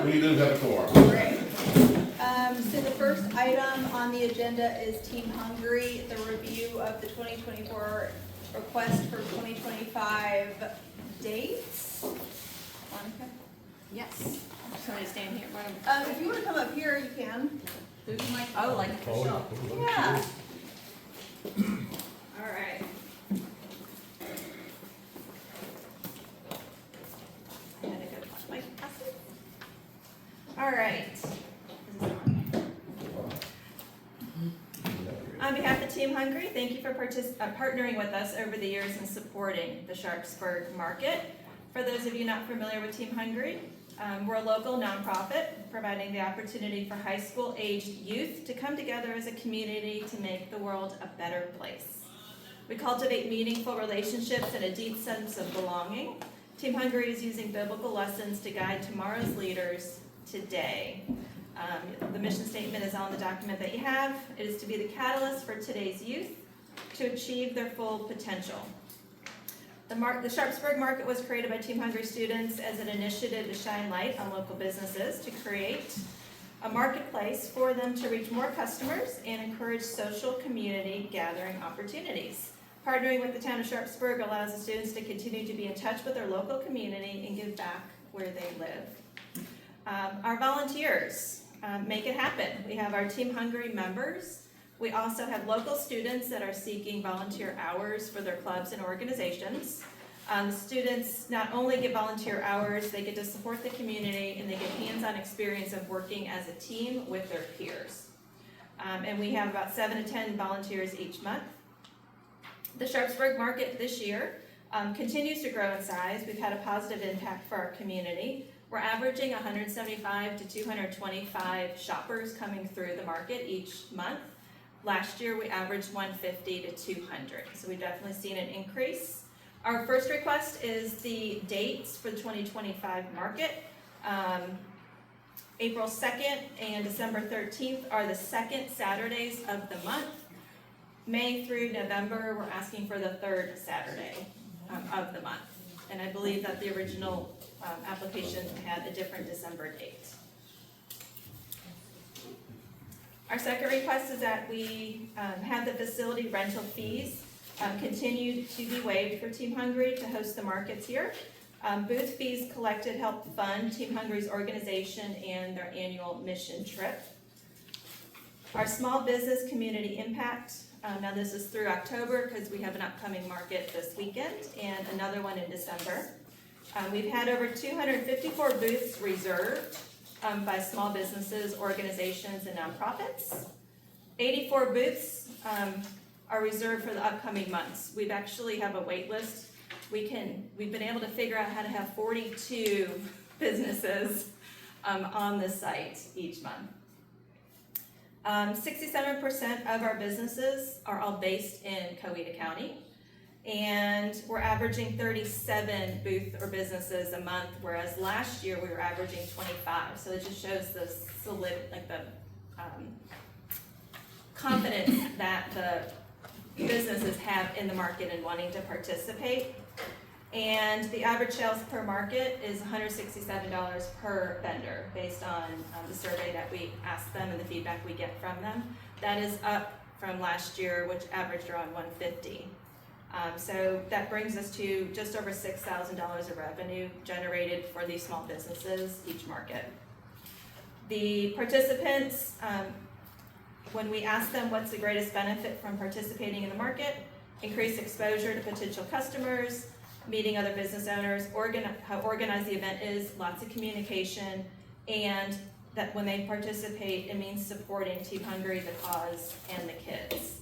We do have a quorum. Great. So the first item on the agenda is Team Hungary, the review of the 2024 request for 2025 dates. Monica? Yes. Somebody stand here. If you want to come up here, you can. Who's the mic? Oh, like official. Yeah. All right. I had to go find my glasses. All right. Is this on behalf of Team Hungary, thank you for partnering with us over the years and supporting the Sharpsburg market. For those of you not familiar with Team Hungary, we're a local nonprofit providing the opportunity for high school aged youth to come together as a community to make the world a better place. We cultivate meaningful relationships and a deep sense of belonging. Team Hungary is using biblical lessons to guide tomorrow's leaders today. The mission statement is on the document that you have. It is to be the catalyst for today's youth to achieve their full potential. The Sharpsburg market was created by Team Hungary students as an initiative to shine light on local businesses, to create a marketplace for them to reach more customers and encourage social community gathering opportunities. Partnering with the town of Sharpsburg allows the students to continue to be in touch with their local community and give back where they live. Our volunteers make it happen. We have our Team Hungary members. We also have local students that are seeking volunteer hours for their clubs and organizations. Students not only get volunteer hours, they get to support the community and they get hands-on experience of working as a team with their peers. And we have about 7 to 10 volunteers each month. The Sharpsburg market this year continues to grow in size. We've had a positive impact for our community. We're averaging 175 to 225 shoppers coming through the market each month. Last year, we averaged 150 to 200, so we've definitely seen an increase. Our first request is the dates for the 2025 market. April 2nd and December 13th are the second Saturdays of the month. May through November, we're asking for the third Saturday of the month. And I believe that the original application had a different December date. Our second request is that we have the facility rental fees continue to be waived for Team Hungary to host the markets here. Booth fees collected help fund Team Hungary's organization and their annual mission trip. Our small business community impact, now this is through October because we have an upcoming market this weekend and another one in December. We've had over 254 booths reserved by small businesses, organizations, and nonprofits. 84 booths are reserved for the upcoming months. We've actually have a wait list. We've been able to figure out how to have 42 businesses on the site each month. 67% of our businesses are all based in Coweta County. And we're averaging 37 booth or businesses a month, whereas last year we were averaging 25. So it just shows the confidence that the businesses have in the market and wanting to participate. And the average sales per market is $167 per vendor, based on the survey that we asked them and the feedback we get from them. That is up from last year, which averaged around $150. So that brings us to just over $6,000 of revenue generated for these small businesses each market. The participants, when we ask them what's the greatest benefit from participating in the market, increased exposure to potential customers, meeting other business owners, how organized the event is, lots of communication, and that when they participate, it means supporting Team Hungary, the cause, and the kids.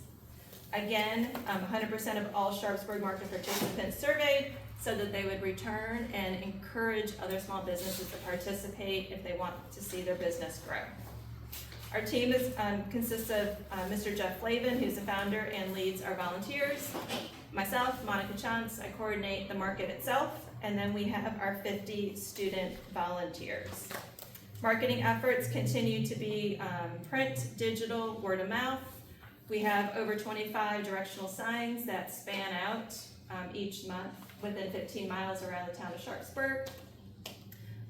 Again, 100% of all Sharpsburg market participants surveyed so that they would return and encourage other small businesses to participate if they want to see their business grow. Our team consists of Mr. Jeff Flavin, who's the founder and leads our volunteers. Myself, Monica Chance, I coordinate the market itself, and then we have our 50 student volunteers. Marketing efforts continue to be print, digital, word of mouth. We have over 25 directional signs that span out each month within 15 miles around the town of Sharpsburg.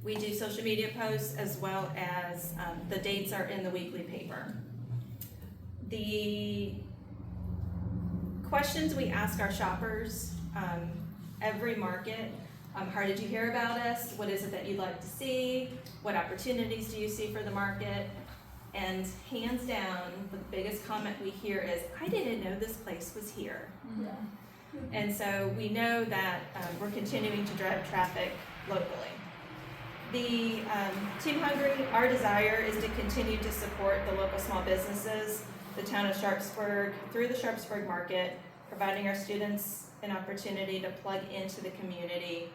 We do social media posts as well as the dates are in the weekly paper. The questions we ask our shoppers every market, how did you hear about us? What is it that you'd like to see? What opportunities do you see for the market? And hands down, the biggest comment we hear is, I didn't know this place was here. Yeah. And so we know that we're continuing to drive traffic locally. The Team Hungry, our desire is to continue to support the local small businesses, the town of Sharpsburg, through the Sharpsburg market, providing our students an opportunity to plug into the community.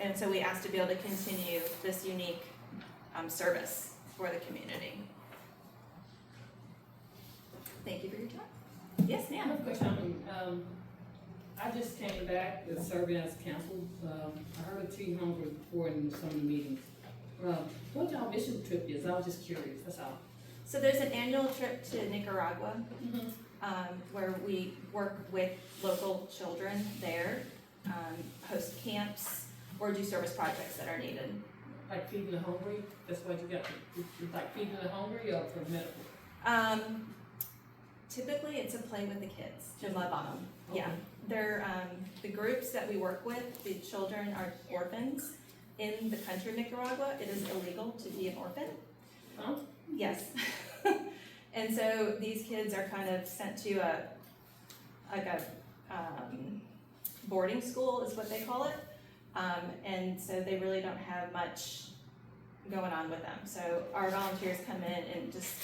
And so we ask to be able to continue this unique service for the community. Thank you for your time. Yes, I ma'am. have a question. I just came back to serving as council. I heard of Team Hungry before in some of the meetings. What y'all mission trip is? I was just curious, that's all. So there's an annual trip to Nicaragua where we work with local children there, host camps, or do service projects that are needed. Like feeding the hungry? That's what you got, like feeding the hungry or for medical? Typically, it's a play with the kids, to love on them. Okay. Yeah, they're, the groups that we work with, the children are orphans. In the country of Nicaragua, it is illegal to be an orphan. Huh? Yes. And so these kids are kind of sent to a boarding school is what they call it. And so they really don't have much going on with them. So our volunteers come in and just,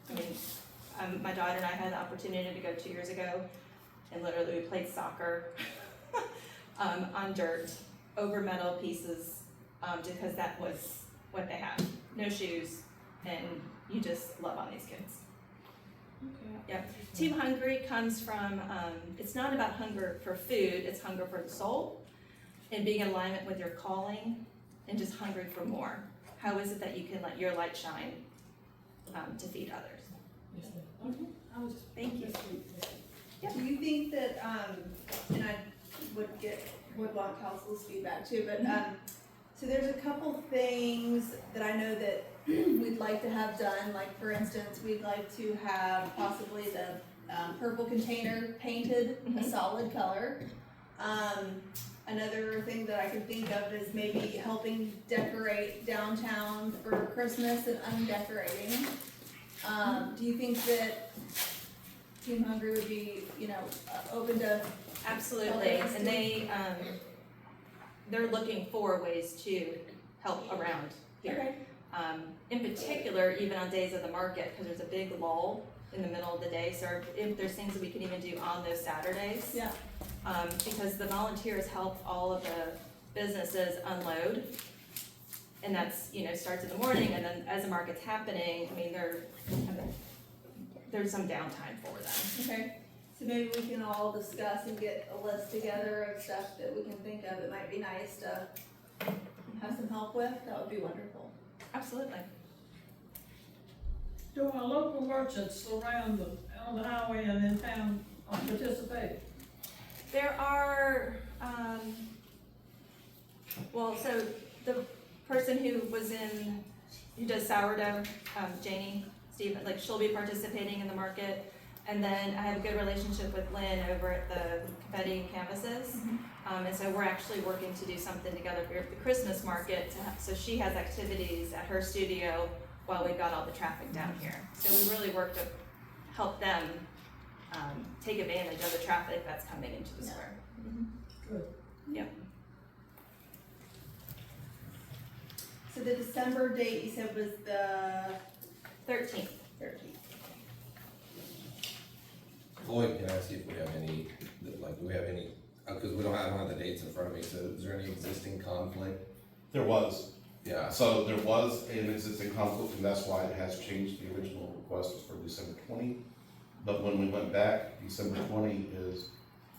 I mean, my daughter and I had the opportunity to go 2 years ago, and literally we played soccer on dirt over metal pieces, because that was what they have. No shoes, and you just love on these kids. Okay. Yep. Team Hungry comes from, it's not about hunger for food, it's hunger for the soul, and being in alignment with your calling, and just hungry for more. How is it that you can let your light shine to feed others? Yes, ma'am. Okay. I was just. Thank you. That's sweet. That's sweet. Do you think that, and I would want council's feedback too, but, so there's a couple things that I know that we'd like to have done, like for instance, we'd like to have possibly the purple container painted a solid color. Another thing that I can think of is maybe helping decorate downtown for Christmas and undecorating. Do you think that Team Hungry would be, open to? Absolutely, and they're looking for ways to help around here. Okay. In particular, even on days of the market, because there's a big lull in the middle of the day, so if there's things that we can even do on those Saturdays. Yeah. Because the volunteers help all of the businesses unload, and that's, starts in the morning, and then as the market's happening, I mean, there's some downtime for them. Okay, so maybe we can all discuss and get a list together of stuff that we can think of that might be nice to have some help with. That would be wonderful. Absolutely. Do our local merchants around on the highway and in town participate? There are, so the person who does sourdough, Janie, Steve, she'll be participating in the market. And then I have a good relationship with Lynn over at the confetti and canvases. And so we're actually working to do something together for the Christmas market. So she has activities at her studio while we've got all the traffic down here. So we really work to help them take advantage of the traffic that's coming into the square. Good. Yep. So the December date you said was the 13th. 13th. Lloyd, can I ask you if we have any, do we have any, because I don't have the dates in front of me, so is there any existing conflict? There was. Yeah, So there was an existing conflict, and that's why it has changed. The original request was for December 20. But when we went back, December 20 is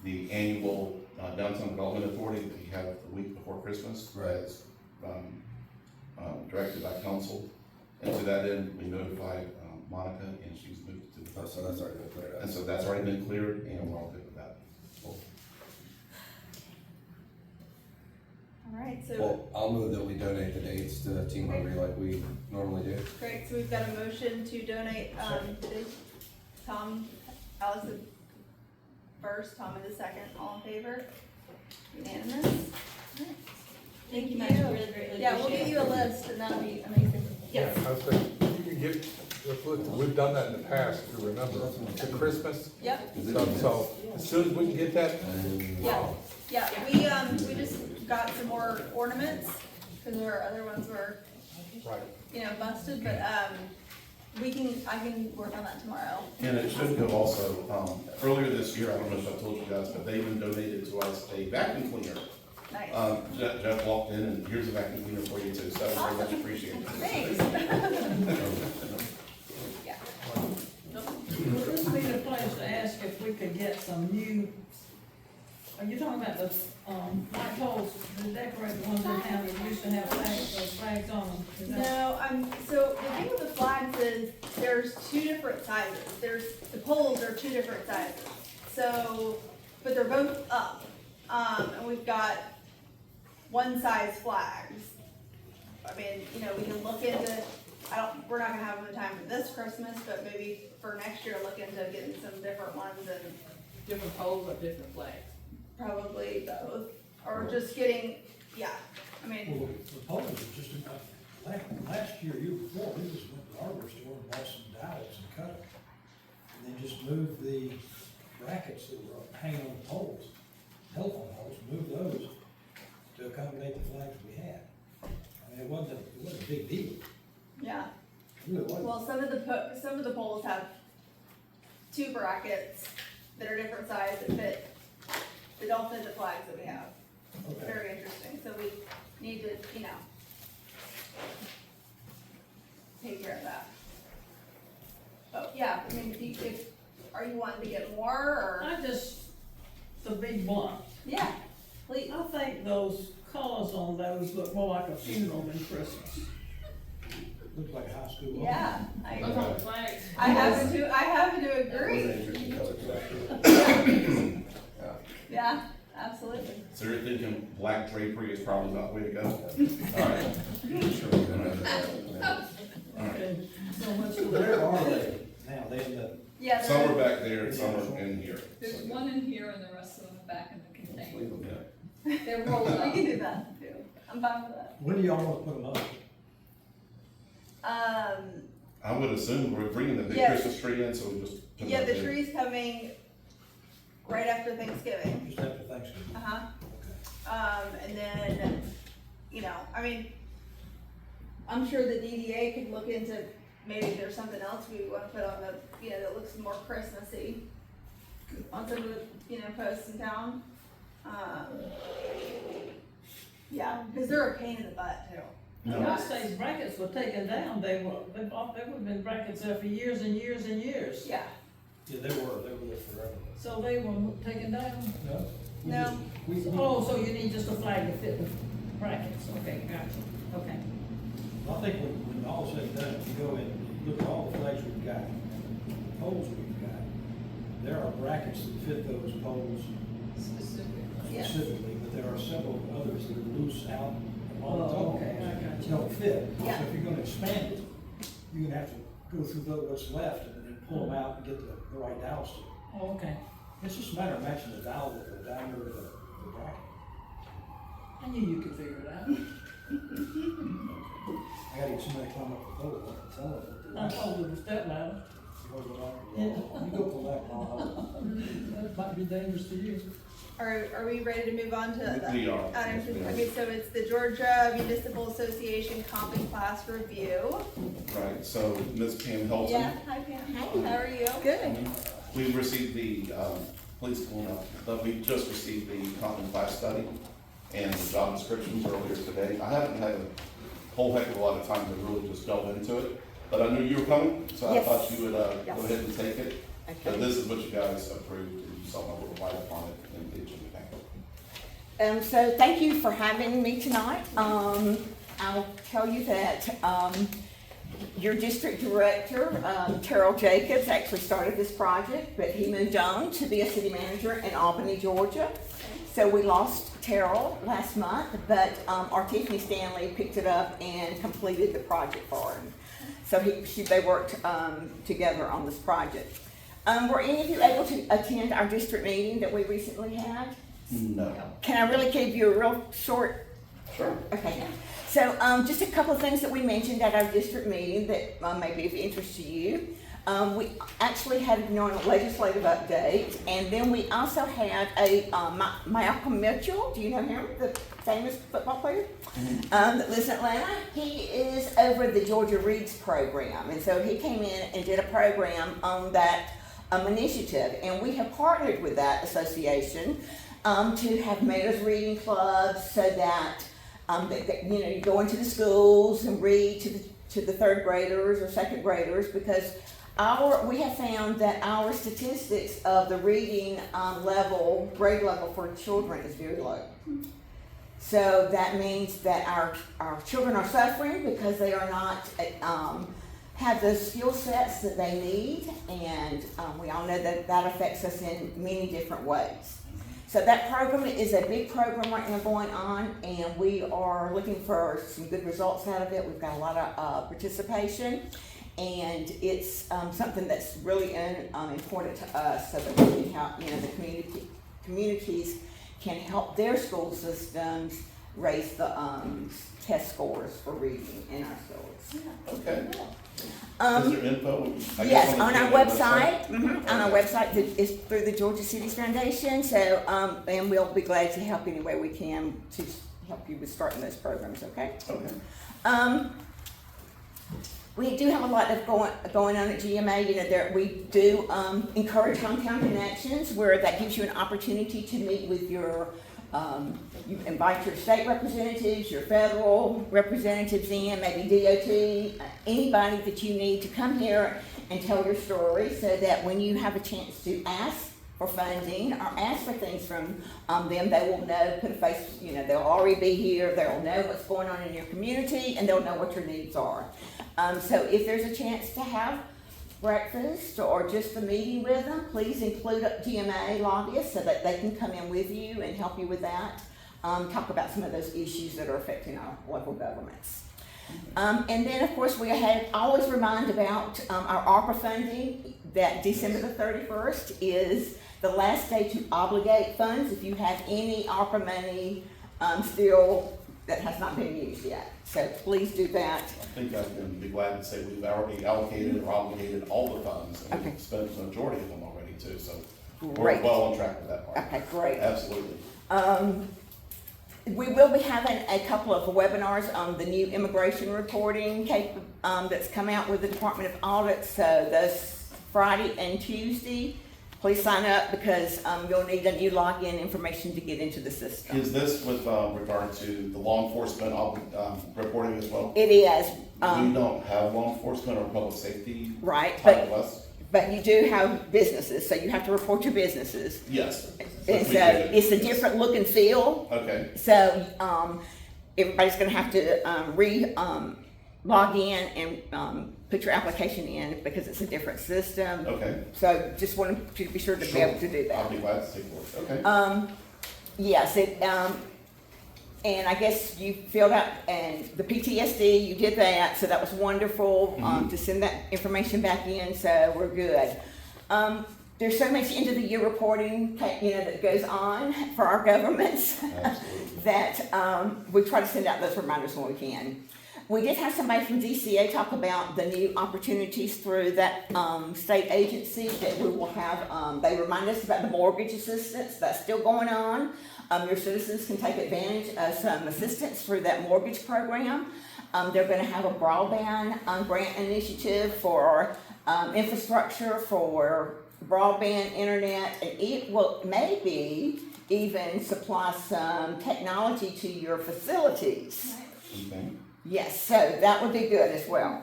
the annual Downtown Development Authority that we have the week before Christmas. Right. As directed by council. And to that end, we notified Monica, and she's moved to the. oh, so that's already been cleared up. And so that's already been cleared, and we're all good with that. All right. Alright, so, Well, I'll move that we donate the dates to Team Hungry like we normally do. great, so we've got a motion to donate, the dates. Tom, Allison first, Tom in the second, all in favor? Unanimous? Alright. Thank you much, really greatly Yeah, we'll get appreciate you a list and that'll be amazing. Yes. I was thinking, you can get, we've done that in the past, if you remember, to Christmas. Yep, So as soon as we can get that, yeah, we just got some more ornaments, cause our other ones were, right. busted, but, I can work on that tomorrow. And it should go also, earlier this year, I don't know if I told you guys, but they even donated to us a vacuum cleaner. Nice. Jeff walked in and here's a vacuum cleaner for you too, so that was very much appreciated. Thanks. Yeah. Would this be the place to ask if we could get some new, are you talking about the, light poles, the decorated ones in town that used to have flags, those flags on them? Is that- No, so the thing with the flags is there's two different sizes. The poles are two different sizes. So, but they're both up. And we've got one size flags. I mean, we can look into, we're not gonna have them in time for this Christmas, but maybe for next year, look into getting some different ones and Different poles or different flags? probably both. Or just getting, yeah, I mean, Well, the poles are just about, last year before, we just went to the hardware store and bought some dowels and cut them. And then just moved the brackets that were hanging on the poles, telephone poles, moved those to accommodate the flags we had. I mean, it wasn't a big deal, yeah. it really wasn't. Well, some of the poles have two brackets that are different size that don't fit the flags that we have. Okay. Very interesting, so we need to, take care of that. But yeah, I mean, are you wanting to get more, or? I just, to be blunt, Yeah, please. I think those colors on those look more like a funeral than Christmas. Looks like a high school. Yeah, Look on the flags. I happen to That was an agree. interesting color selection. Yeah. Yeah, absolutely. So you're thinking black drapery is probably not the way to go? Alright, Sure, we're gonna have that. Okay, so much for Where that. are they now? They in the, Yeah. some are back there and some are in here. There's one in here and the rest of them are back in the container. Leave them there. They're rolled We up. can do that too. I'm fine with that. when do y'all want to put them up? I would assume we're bringing the big Yes. Christmas tree in, so we just. put it Yeah, up the there. tree's coming right after Thanksgiving. Just after Thanksgiving? Uh-huh. Okay. And then, I mean, I'm sure the DDA could look into, maybe there's something else we wanna put on the, that looks more Christmassy on some of the, posts in town. Yeah, cause they're a pain in the butt too. No. Once these brackets were taken down, they would have been brackets there for years and years and years. Yeah, Yeah, they were there forever. So they were taken down. No? We No. just- we- Oh, so you need just a flag to fit the brackets, okay, gotcha, okay. I think when all said and done, if you go in, you look at all the flags we've got, the poles we've got, there are brackets that fit those poles Yeah. specifically, but there are several others that are loose out on the Oh, top. okay, I got you. Don't fit. So Yeah. if you're gonna expand it, you're gonna have to go through what's left and then pull them out and get the right dowels to it. Oh, okay. It's just a matter of matching the dowel with the diameter of the bracket. I knew you could figure it out. I gotta get somebody to climb up the pole, I can tell them. I told her to step ladder. You go pull that one. That might be dangerous to you. are we ready to move on to? We are. items? Okay, so it's the Georgia Municipal Association comping class review. Right, so Ms. Pam Helton. Yeah, hi Pam. Hi, how are you? Good. We received the, please come on up, but we just received the common class study and the job descriptions earlier today. I haven't had a whole heck of a lot of time to really just delve into it, but I knew you were coming, so I Yes. thought you would, Yes. go ahead and take it. But Okay. this is what you guys approved, and you saw my little write up on it in the agenda packet. So thank you for having me tonight. I'll tell you that, your district director, Terrell Jacobs, actually started this project, but he moved on to be a city manager in Albany, Georgia. So we lost Terrell last month, but our Tiffany Stanley picked it up and completed the project for him. So they worked together on this project. Were any of you able to attend our district meeting that we recently had? No. Can I really give you a real short? Sure. Okay. So just a couple of things that we mentioned at our district meeting that may be of interest to you. We actually had a legislative update, and then we also had a Malcolm Mitchell. Do you know him, the famous football player that lives in Atlanta? He is over the Georgia Reads program, and so he came in and did a program on that initiative, and we have partnered with that association to have mayor's reading clubs, so that you go into the schools and read to the third graders or second graders, because we have found that our statistics of the reading grade level for children is very low. So that means that our children are suffering because they are not have those skill sets that they need, and we all know that that affects us in many different ways. So that program is a big program right now going on, and we are looking for some good results out of it. We've got a lot of participation, and it's something that's really important to us, so that we can help, the communities can help their school systems raise the test scores for reading in our schools. Okay. Is there info? Yes, on our website. On our website that is through the Georgia Cities Foundation. So, and we'll be glad to help any way we can to help you with starting those programs. Okay. Okay. We do have a lot of going on at GMA. We do encourage hometown connections, where that gives you an opportunity to meet with your. You invite your state representatives, your federal representatives in, maybe DOT, anybody that you need to come here and tell your story, so that when you have a chance to ask for funding or ask for things from them, they will know, put a face, they'll already be here, they'll know what's going on in your community, and they'll know what your needs are. So if there's a chance to have breakfast or just a meeting with them, please include GMA lobbyists so that they can come in with you and help you with that. Talk about some of those issues that are affecting our local governments. And then, of course, we always remind about our ARPA funding, that December the 31st is the last day to obligate funds if you have any ARPA money still that has not been used yet. So please do that. I think I can be glad to say we've already allocated or obligated all the funds, and Okay. we've spent the majority of them already too, so Great. we're well on track with that part. Okay, great. Absolutely. We will be having a couple of webinars on the new immigration reporting that's come out with the Department of Audit. So those Friday and Tuesday, please sign up, because you'll need a new login information to get into the system. Is this with regard to the law enforcement reporting as well? It is. We don't have law enforcement or public safety. Right, type of us. but you do have businesses, so you have to report your businesses. Yes. And so it's a different look and feel. Okay. So everybody's going to have to log in and put your application in, because it's a different system. Okay. So just wanted you to be sure to be able to do that. I'll be glad to take a look. Okay. Yes, and I guess you filled out, and the PTSD, you did that, so that was wonderful, to send that information back in, so we're good. There's so much end of the year reporting, that goes on for our governments that we try to send out those reminders when we can. We did have somebody from DCA talk about the new opportunities through that state agency that we will have. They remind us about the mortgage assistance that's still going on. Your citizens can take advantage of some assistance through that mortgage program. They're going to have a broadband grant initiative for infrastructure for broadband internet, and it will maybe even supply some technology to your facilities. Okay. Yes, so that would be good as well.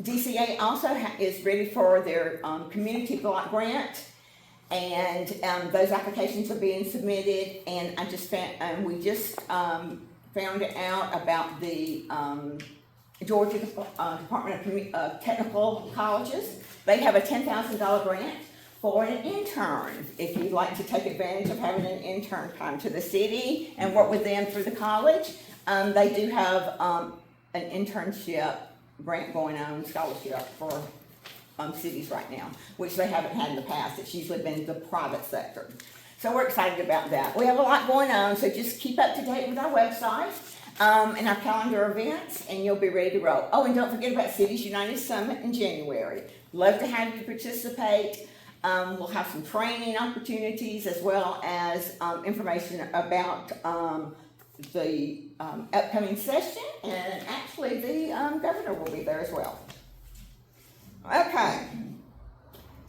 DCA also is ready for their community block grant, and those applications are being submitted. And we just found out about the Georgia Department of Technical Colleges. They have a $10,000 grant for an intern. If you'd like to take advantage of having an intern come to the city and work with them through the college, they do have an internship grant going on, scholarship for cities right now, which they haven't had in the past. It's usually been the private sector. So we're excited about that. We have a lot going on, so just keep up to date with our website and our calendar events, and you'll be ready to roll. Oh, and don't forget about Cities United Summit in January. Love to have you participate. We'll have some training opportunities as well as information about the upcoming session, and actually the governor will be there as well. Okay,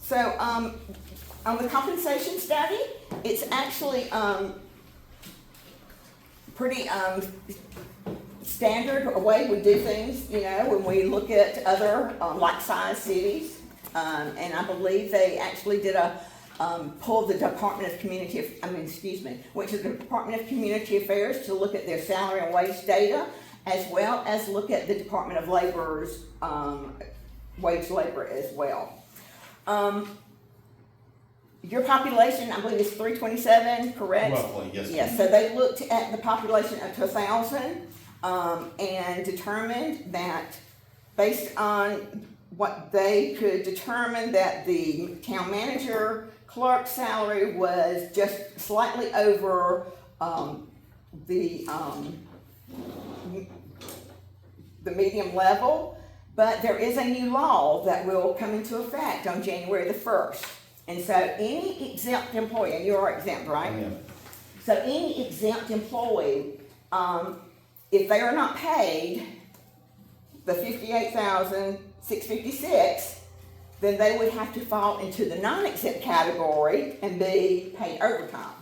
so on the compensation study, it's actually pretty standard way we do things, you know, when we look at other like-sized cities. And I believe they actually did a pulled the Department of went to the Department of Community Affairs to look at their salary and wage data, as well as look at the Department of Labor's wage labor as well. Your population, I believe, is 327, correct? Roughly, yes. Yes, so they looked at the population up to 1,000 and determined that based on what they could determine that the town manager clerk salary was just slightly over the medium level, but there is a new law that will come into effect on January the 1st. And so any exempt employee, and you are exempt, right? Yeah. So any exempt employee, if they are not paid the $58,656, then they would have to fall into the non-exempt category and be paid overtime.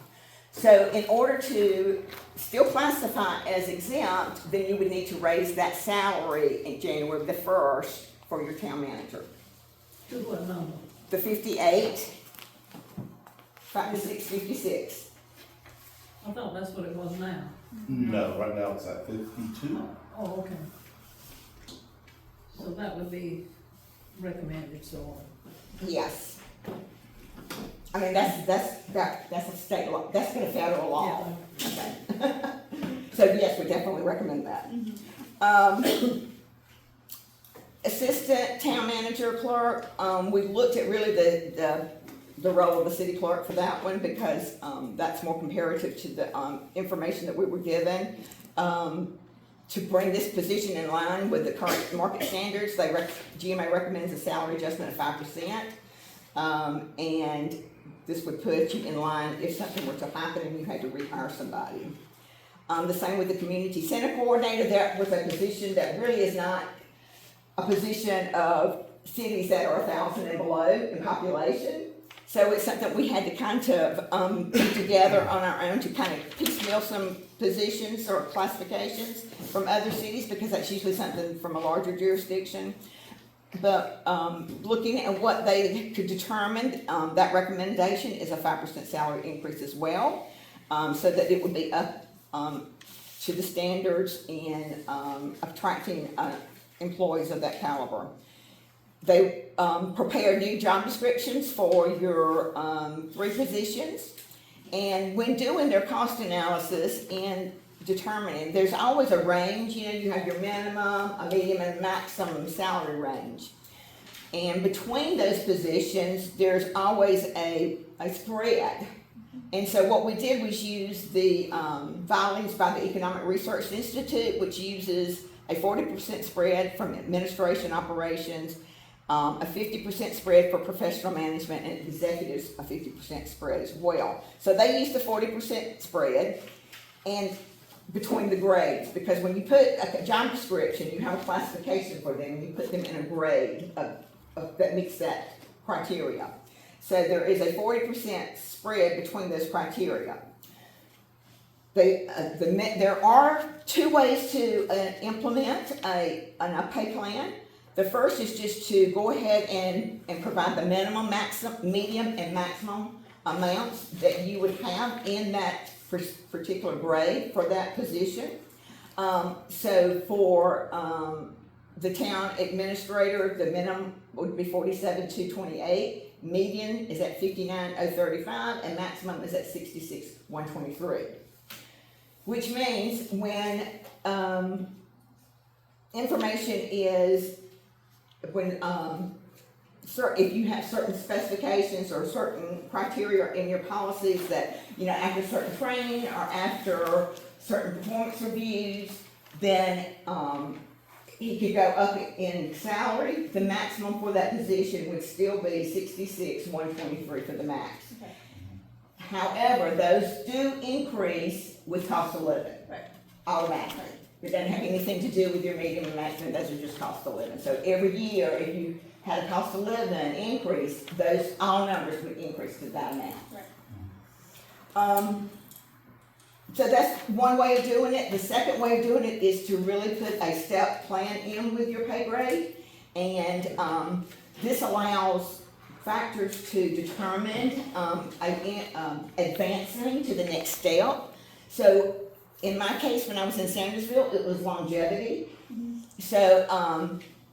So in order to still classify as exempt, then you would need to raise that salary in January the 1st for your town manager. To what number? The 58,656. I thought that's what it was now. No, right now it's at 52. Oh, okay. So that would be recommended, so. Yes. I mean, that's a state law, that's a federal law. Okay. So yes, we definitely recommend that. Assistant town manager clerk, we looked at really the role of the city clerk for that one because that's more comparative to the information that we were given. To bring this position in line with the current market standards, GMA recommends a salary adjustment of 5%. And this would put you in line if something were to happen and you had to rehire somebody. The same with the community center coordinator. That was a position that really is not a position of cities that are 1,000 and below in population. So it's something we had to kind of put together on our own to kind of piecemeal some positions or classifications from other cities because that's usually something from a larger jurisdiction. But looking at what they could determine, that recommendation is a 5% salary increase as well, so that it would be up to the standards in attracting employees of that caliber. They prepare new job descriptions for your 3 positions, and when doing their cost analysis and determining, there's always a range. You know, you have your minimum, a medium, and maximum salary range. And between those positions, there's always a spread. And so what we did was use the filings by the Economic Research Institute, which uses a 40% spread from administration operations, a 50% spread for professional management, and executives a 50% spread as well. So they use the 40% spread and between the grades, because when you put a job description, you have a classification for them, and you put them in a grade that meets that criteria. So there is a 40% spread between those criteria. There are 2 ways to implement a pay plan. The first is just to go ahead and provide the minimum, medium, and maximum amounts that you would have in that particular grade for that position. So for the town administrator, the minimum would be $47,228. median is at 59,035, and maximum is at 66,123. Which means when, information is, when, if you have certain specifications or certain criteria in your policies that, after certain training or after certain performance reviews, then, he could go up in salary. The maximum for that position would still be 66,123 for the max. Okay. However, those do increase with cost of living. Right. Automatically. It doesn't have anything to do with your median and maximum, those are just cost of living. So every year, if you had a cost of living increase, those, all numbers would increase to that amount. Right. So that's one way of doing it. The second way of doing it is to really put a step plan in with your pay grade. And, this allows factors to determine, advancing to the next step. So in my case, when I was in Sandersville, it was longevity. So,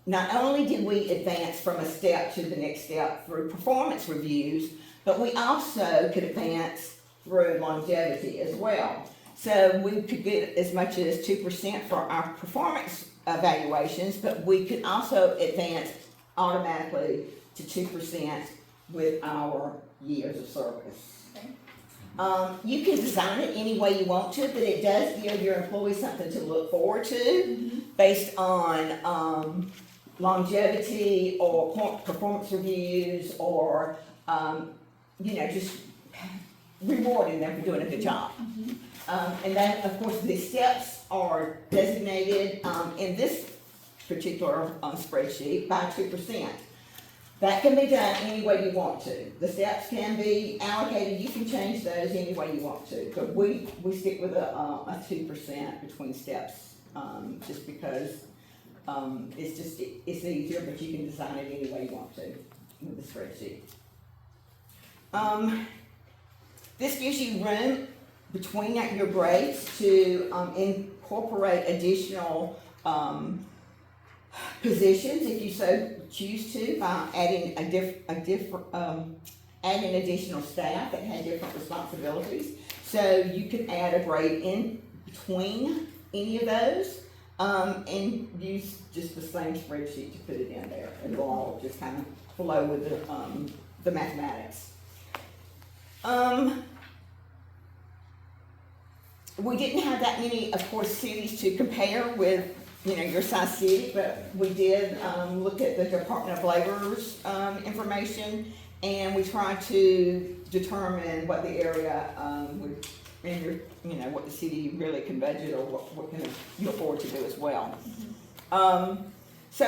not only did we advance from a step to the next step through performance reviews, but we also could advance through longevity as well. So we could get as much as 2% for our performance evaluations, but we could also advance automatically to 2% with our years of service. Okay. You can design it any way you want to, but it does give your employees something to look forward to based on longevity or performance reviews or, just rewarding them for doing a good job. And then, of course, the steps are designated in this particular spreadsheet by 2%. That can be done any way you want to. The steps can be allocated, you can change those any way you want to. But we stick with a 2% between steps, just because it's easier, but you can design it any way you want to with the spreadsheet. This gives you room between your grades to incorporate additional positions if you so choose to by adding adding additional staff that had different responsibilities. So you can add a grade in between any of those and use just the same spreadsheet to put it in there. It will all just kind of flow with the mathematics. We didn't have that many, of course, cities to compare with, your size city, but we did look at the Department of Labor's information, and we tried to determine what the area would render, what the city really can budget or what can you afford to do as well. So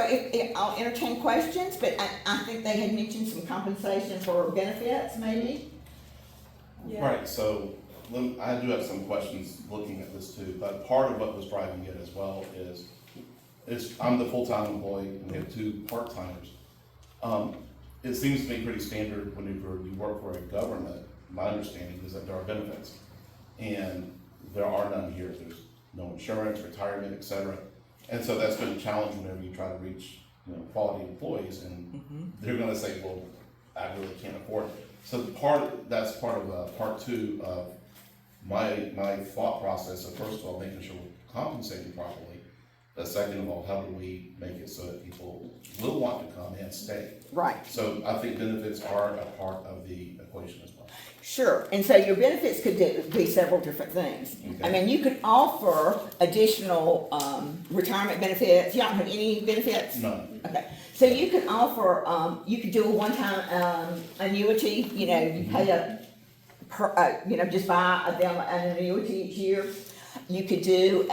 I'll entertain questions, but I think they had mentioned some compensation for benefits, maybe. Yeah. Right, so I do have some questions looking at this too, but part of what was driving it as well is I'm the full-time employee and we have two part-timers. It seems to be pretty standard whenever you work for a government, my understanding is that there are benefits. And there are none here. There's no insurance, retirement, et cetera. And so that's been a challenge whenever you try to reach, quality employees, and they're gonna say, well, I really can't afford it. So that's part of part two of my thought process of, first of all, making sure we're compensating properly. But second of all, how do we make it so that people will want to come and stay? Right. So I think benefits are a part of the equation as well. Sure, and so your benefits could be several different things. Okay. I mean, you could offer additional retirement benefits. You don't have any benefits? None. Okay, so you could offer, you could do a one-time annuity, you pay just buy them an annuity each year. You could do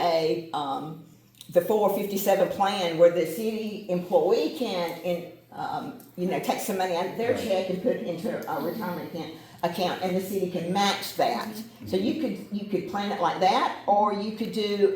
the 457 plan where the city employee can, take some money out of their check and put it into a retirement account, and the city can match that. So you could plan it like that, or you could do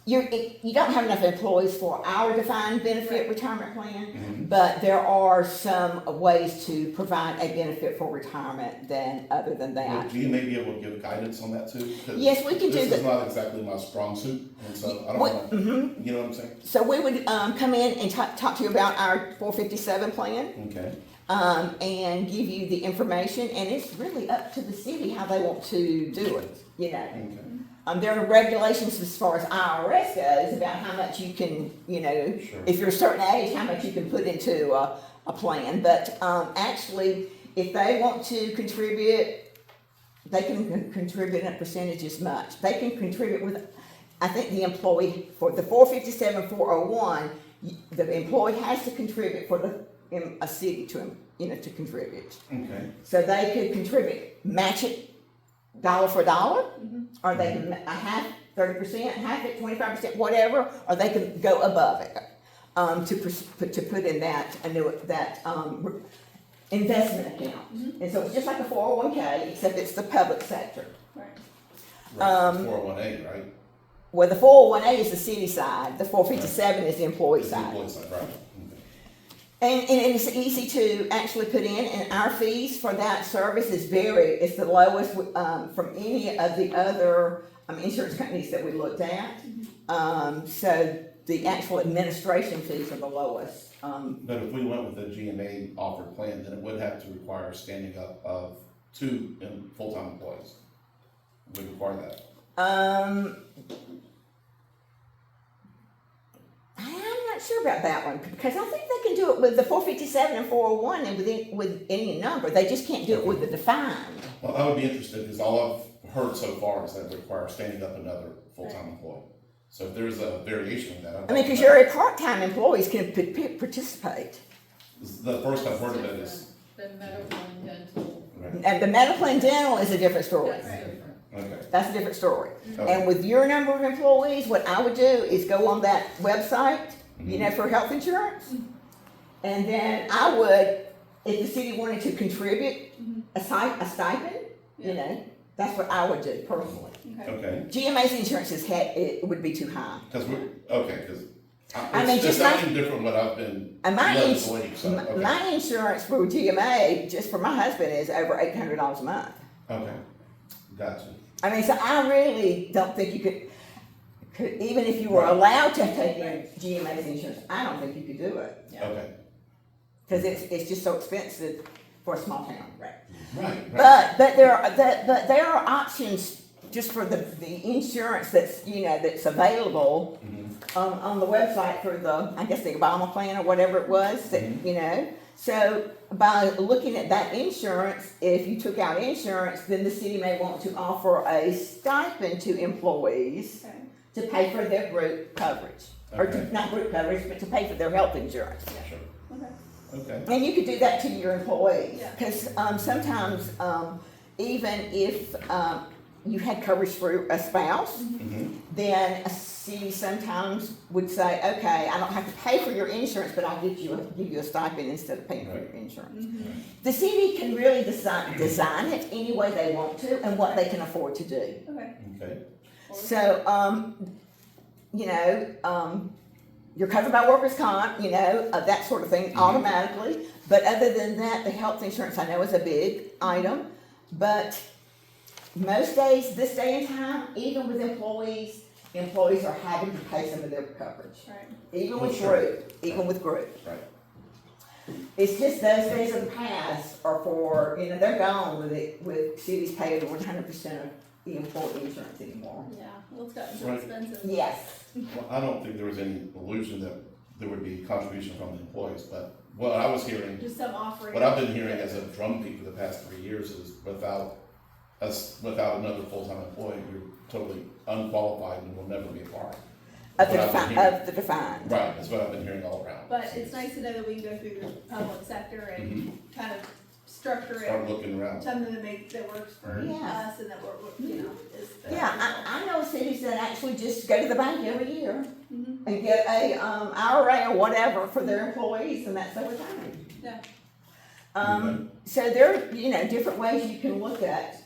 you don't have enough employees for our defined benefit retirement plan, but there are some ways to provide a benefit for retirement other than that. Do you may be able to give guidance on that too? 'Cause Yes, we can do this that. is not exactly my strong suit, and so I don't want, you know what I'm saying? So we would, come in and talk to you about our 457 plan. Okay, And give you the information, and it's really up to the city how they want to do it, you know. okay. There are regulations as far as IRS goes about how much you can, you know, Sure. if you're a certain age, how much you can put into a plan. But, actually, if they want to contribute, they can contribute a percentage as much. They can contribute with, I think the employee, for the 457, 401, the employee has to contribute for a city to, you know, to contribute. Okay, So they could contribute, match it dollar for dollar, or they can a half, 30%, half it, 25%, whatever, or they can go above it, to put in that investment account. And so it's just like a 401k, except it's the public sector. Right. right, 401A, right? Well, the 401a is the city side, the 457 is the employee It's the side. employee side, right. Okay. And it's easy to actually put in, and our fees for that service it's the lowest, from any of the other, insurance companies that we looked at. So the actual administration fees are the lowest. But if we went with the GMA offered plan, then it would have to require standing up of 2 full-time employees. It would require that. I'm not sure about that one, because I think they can do it with the 457 and 401 and with any number. They just can't do it with the defined. Well, I would be interested, because all I've heard so far is that it requires standing up another full-time employee. So if there's a variation of that. Because you're a part-time employees can participate. The first I've heard of it is, The medical and dental, right, And the medical and dental is a different story. that's different. okay. That's a different story. Okay. And with your number of employees, what I would do is go on that website, you know, for health insurance. And then I would, if the city wanted to contribute a stipend, you know, that's what I would do personally. Okay, GMA's insurance it would be too high. because because I mean, it's just something different what I've been And led to believe, so, okay. my insurance for GMA, just for my husband, is over $800 a month. Okay, gotcha. I mean, so I really don't think you could even if you were allowed to take in GMA's insurance, I don't think you could do it. Okay, Because it's just so expensive for a small town. right. But there are options just for the insurance that's available on the website for I guess the Obama plan or whatever it was that, you know. So by looking at that insurance, if you took out insurance, then the city may want to offer a stipend to employees to pay for their group coverage. Or not group coverage, but to pay for their health insurance. Sure. Okay. And you could do that to your employees, Yeah. because sometimes, even if you had coverage for a spouse, then a city sometimes would say, okay, I don't have to pay for your insurance, but I'll give you a stipend instead of paying for your insurance. The city can really design it any way they want to and what they can afford to do. Okay. So, you're covered by workers' comp, that sort of thing automatically. But other than that, the health insurance I know is a big item. But most days, this day and time, even with employees are having to pay some of their coverage. Right. Even with Sure. group. Right. It's just those days of the past are for, they're gone with cities paying 100% of the employee insurance anymore. Yeah, well, it's gotten so Right. expensive. Yes. Well, I don't think there was any illusion that there would be contribution from the employees, but what I was hearing, Just some offering. what I've been hearing as a drumbeat for the past 3 years is without another full-time employee, you're totally unqualified and will never be a part. Of What I've been hearing. the defined. Right, that's what I've been hearing all around. But it's nice to know that we can go through the public sector and kind of structure Start it, looking around. something that works for Yeah. us and that is. Yeah, I know cities that actually just go to the bank every year and get a IRA or whatever for their employees, and that's their retirement. Yeah. So there are, different ways you can look at,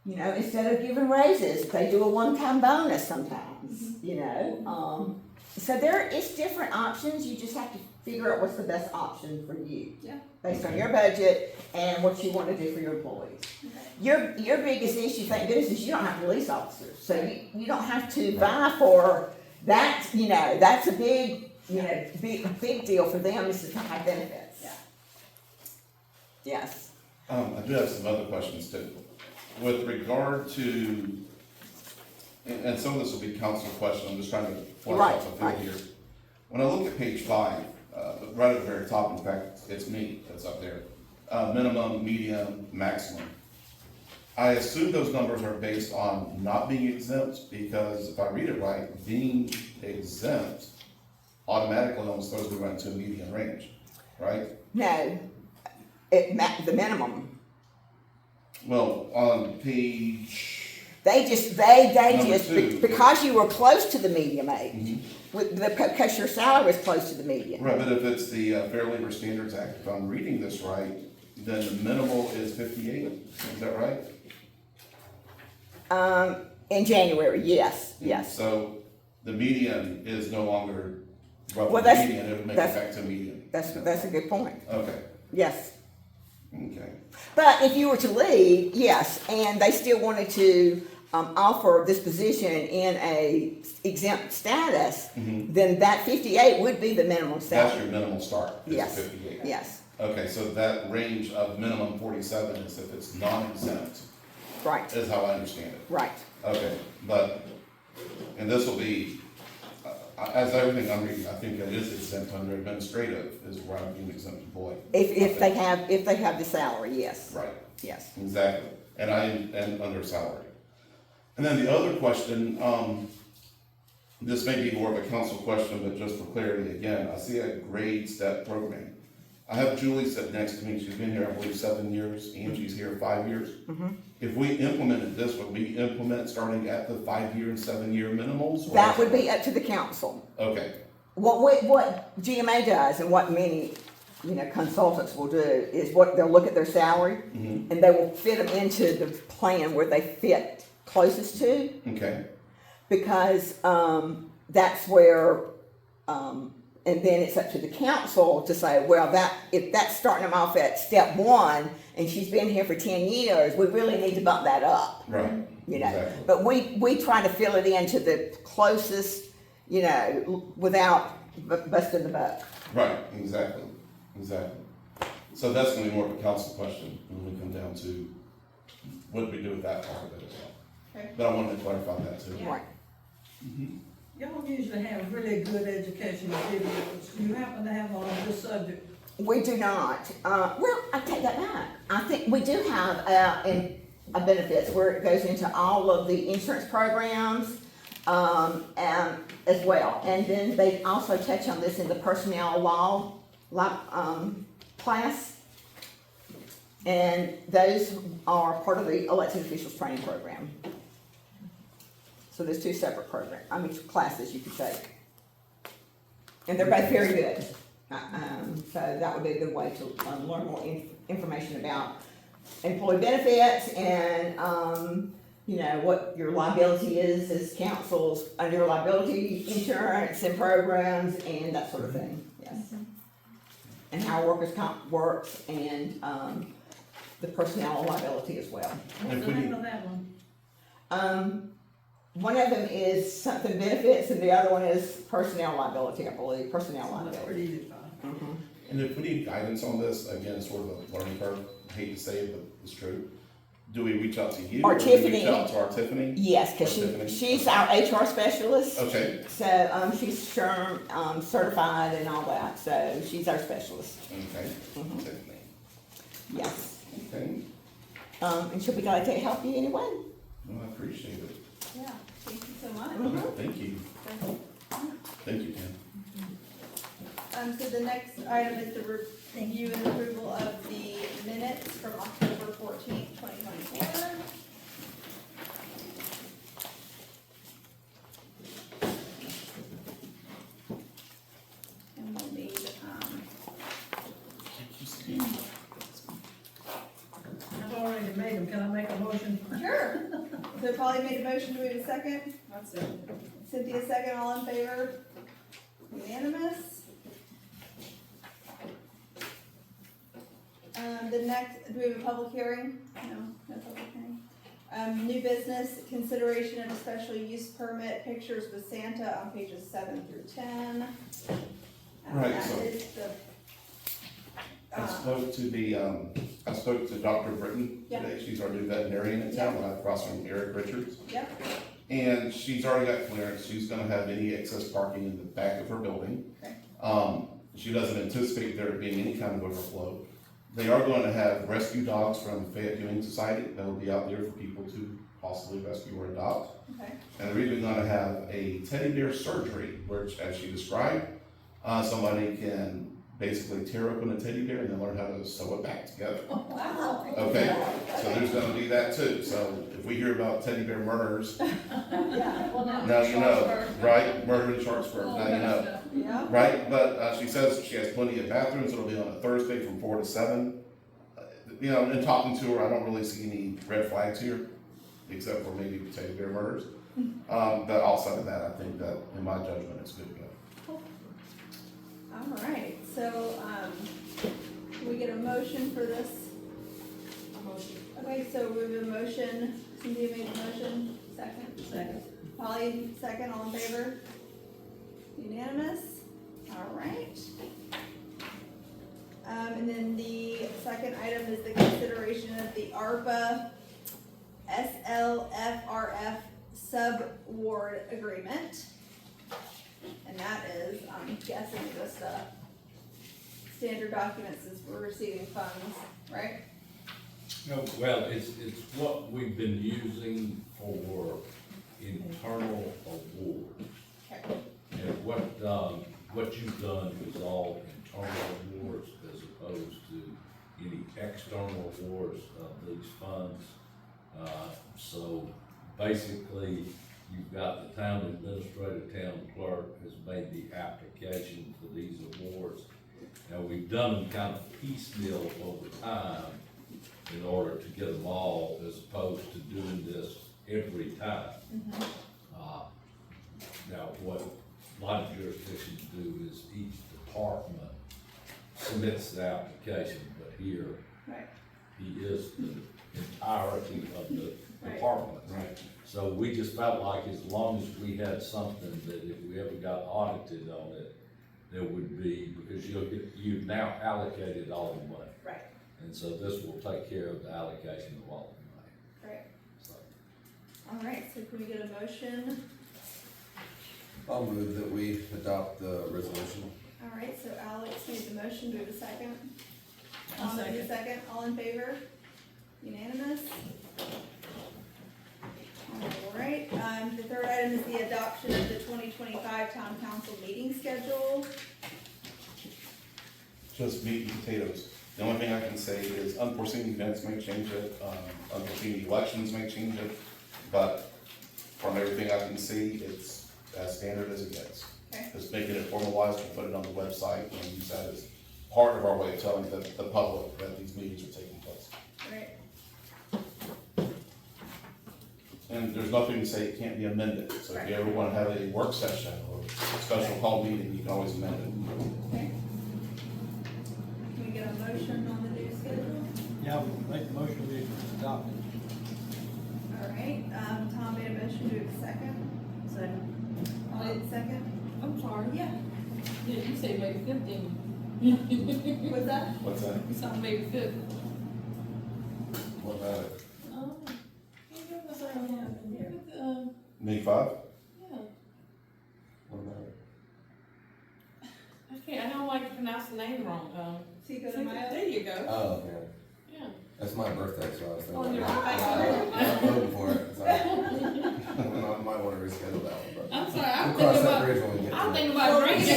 You know, instead of giving raises, they do a one-time bonus sometimes, you know? So there is different options, you just have to figure out what's the best option for you. Yeah. Based on your budget and what you wanna do for your employees. Okay. Your biggest issue, thank goodness, is you don't have police officers, so you don't have to vie for that, you know, that's a big, you know, big deal for them is to have benefits. Yeah. Yes. I do have some other questions too. With regard to, and some of this will be council question, I'm just trying to flush out the field Right. here. When I look at page 5, right at the very top, in fact, it's me that's up there, minimum, medium, maximum. I assume those numbers are based on not being exempt, because if I read it right, being exempt automatically almost throws me right into a median range, right? No, the minimum. Well, on page, They just, Number two. because you were close to the medium age, because your salary was close to the median. right, but if it's the Fair Labor Standards Act, if I'm reading this right, then the minimal is 58, is that right? In January, yes. So the median is no longer Well, roughly that's- median, it would make it that's- back to median. That's a good point, Okay, yes. okay, But if you were to leave, yes, and they still wanted to, offer this position in a exempt status, then that 58 would be the minimum that's salary. your minimal start, is Yes. 58. Yes, Okay, so that range of minimum 47 is if it's non-exempt, right, is how I understand it. right. Okay, but, and this will be, as everything I'm reading, I think it is exempt under administrative, is where I'm being exempt employee. If they have the salary, yes, Right, yes. exactly, and I am under salary. And then the other question, this may be more of a council question, but just for clarity again, I see a grade step program. I have Julie sit next to me, she's been here, I believe, 7 years, Angie's here 5 years. If we implemented this, would we implement starting at the 5-year and 7-year minimums? or- That would be up to the council. Okay, What GMA does and what many, you know, consultants will do is they'll look at their salary and they will fit them into the plan where they fit closest to, okay, because, that's where, and then it's up to the council to say, well, if that's starting them off at step 1 and she's been here for 10 years, we really need to bump that up, right, you know? exactly. But we try to fill it into the closest, you know, without busting the buck. Right, exactly. So that's gonna be more of a council question when we come down to what do we do with that part of it as well. Okay. But I wanted to clarify that too. Right. Y'all usually have really good educational videos. Do you happen to have one on this subject? We do not. Well, I take that back. I think we do have a benefits where it goes into all of the insurance programs and as well. And then they also touch on this in the personnel law class. And those are part of the elected officials training program. So there's 2 separate classes you could take. And they're both very good. So that would be a good way to learn more information about employee benefits and, you know, what your liability is as councils under your liability insurance and programs and that sort of thing, yes. And how workers' comp works and, the personnel liability as well. What's the name of that one? One of them is something benefits and the other one is personnel liability, I believe, personnel That's liability. pretty easy to find. And if we need guidance on this, again, it's sort of a learning curve, I hate to say it, but it's true. Do we reach out to you? Or do we Tiffany. reach out to our Tiffany? Yes, cause Or Tiffany? she's our HR specialist. Okay, So, she's SHRM, certified and all that, so she's our specialist, okay, Mhm. Tiffany, yes. okay, And she'll be glad to help you anyway. well, I appreciate it, Yeah, thank you so much. thank you, thank you, Ken. So the next item is the review and approval of the minutes from October 14th, 2024. And we'll need, I've already made them. Can I make a motion? sure. Polly made a motion, do we have a second? That's it. Cynthia second, all in favor? Unanimous. The next, do we have a public hearing? No public hearing. New business, consideration of a special use permit, pictures with Santa on pages 7 through 10. Right, That so- is the, I spoke to Dr. Britton Yeah. today, she's our new veterinarian in town, across from Eric Richards. yep, And she's already got clearance, she's gonna have any excess parking in the back of her building. Okay. She doesn't anticipate there being any kind of overflow. They are going to have rescue dogs from Fayette Humane Society that will be out there for people to possibly rescue or adopt. okay, And they're even gonna have a teddy bear surgery, which, as she described, somebody can basically tear open a teddy bear and then learn how to sew it back together. wow. Okay, so there's gonna be that too, so if we hear about teddy bear murders, Yeah, Well, now you know, right? Murder in Sharpsburg, now you know, yeah, right? But, she says she has plenty of bathrooms, it'll be on a Thursday from 4 to 7. You know, in talking to her, I don't really see any red flags here, except for maybe teddy bear murders. But outside of that, I think that, in my judgment, it's good to go. all right, so, can we get a motion for this? A motion. Okay, so we have a motion, Cynthia made a motion, second? Second. Polly, second, all in favor? Unanimous, all right. And then the second item is the consideration of the ARPA SLFRF sub-award agreement. And that is, I'm guessing, just, standard documents as we're receiving funds, right? No, well, it's what we've been using for internal awards. Okay. And what you've done is all internal awards as opposed to any external awards of these funds. So basically, you've got the town administrator, town clerk has made the application for these awards. Now, we've done them kind of piecemeal over time in order to get them all, as opposed to doing this every time. Now, what a lot of jurisdictions do is each department submits the application, but here, Right. he is the entirety of the Right. department. So we just felt like as long as we had something that if we ever got audited on it, there would be, because you've now allocated all the money. Right, And so this will take care of the allocation of all the money. right. So, All right, so can we get a motion? I'll move that we adopt the resolution. All right, so Alex made the motion, do we have a second? I'll Tom made a second. second, all in favor? Unanimous? All right, the third item is the adoption of the 2025 town council meeting schedule. Just meat and potatoes. The only thing I can say is unforeseen events may change it, unforeseen elections may change it, but from everything I can see, it's as standard as it gets. Okay. Just making it formalized, we'll put it on the website and use that as part of our way of telling the public that these meetings are taking place. Right, And there's nothing to say it can't be amended, so if you ever wanna have a work session or a special call meeting, you can always amend it. okay. Can we get a motion on the new schedule? Yeah, we'll make the motion we adopt it. All right, Tom made a motion, do we have a second? Second. I'll need a second. I'm sorry. Yeah. Yeah, you say May 15. What's that? What's that? You said May 5th. What about it? Oh, yeah, that's what I have in here. May 5? Yeah, What about it? I can't, I don't like to pronounce the name wrong. Cinco de Mayo? There you go. Oh, okay. Yeah. That's my birthday, so I was Oh, thinking. your I'm voting for it, so. I might wanna reschedule that one, but. I'm sorry, I'm We'll cross thinking that about, bridge when we get to it. I'm thinking about drinking.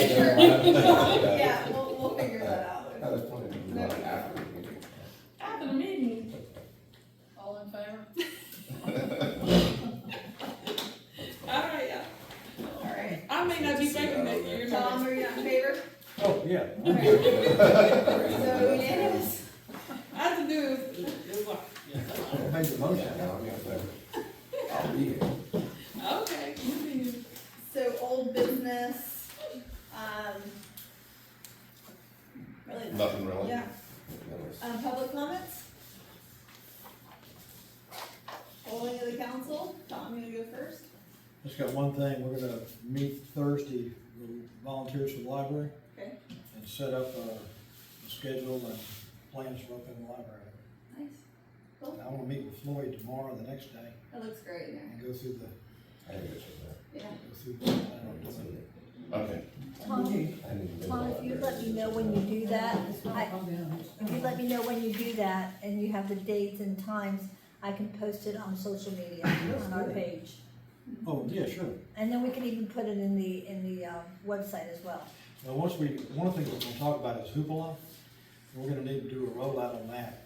Yeah, we'll figure that out. No, there's plenty to do after the meeting. After the meeting. All in favor? All right, yeah. All right. I may not be thinking that you're Tom, not. are you not in favor? Oh, yeah. So unanimous? I have to do is like, yeah, that's all. Made the motion. Yeah, no, I'm gonna say. You business? Really? Nothing really. Yeah. Public comments? Polling of the council, Tom, you gonna go first? Just got one thing, we're gonna meet Thursday, with volunteers for the library, Okay, and set up a schedule and plans for opening the library. nice. Cool. And I wanna meet with Floyd tomorrow, the next day, That looks great in there. and go through the, I didn't get you Yeah. go through the plan on doing it. Okay. Tom, there. I didn't even Tom, know if you that. let me know when you do that, I'll be honest. if you let me know when you do that, and you have the dates and times, I can post it on social media, on our page. Oh, yeah, sure. And then we can even put it in the, website as well. Now, one of the things we're gonna talk about is hoopla. We're gonna need to do a rollout on that.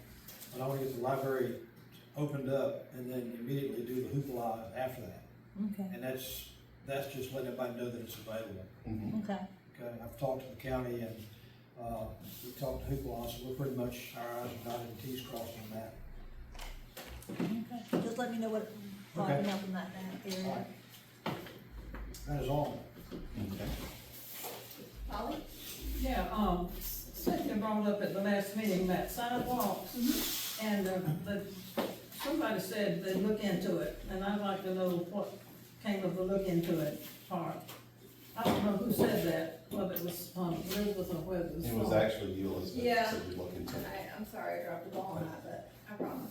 But I wanna get the library opened up and then immediately do the hoopla after that. Okay, And that's just letting everybody know that it's available. okay. Okay, I've talked to the county and, we've talked to hoopla, so we're pretty much, our I's are dotted and T's crossed on that. Okay. Just let me know what, popping up in that area. That is all. Okay. Holly? Yeah, Cynthia brought up at the last meeting that sidewalks, and, somebody said they'd look into it, and I'd like to know what came of the look into it part. I don't know who said that, whether it was, Elizabeth or whether it was. It was actually you, Elizabeth, Yeah. that said we look into it. I'm sorry I dropped the ball on that, but I promise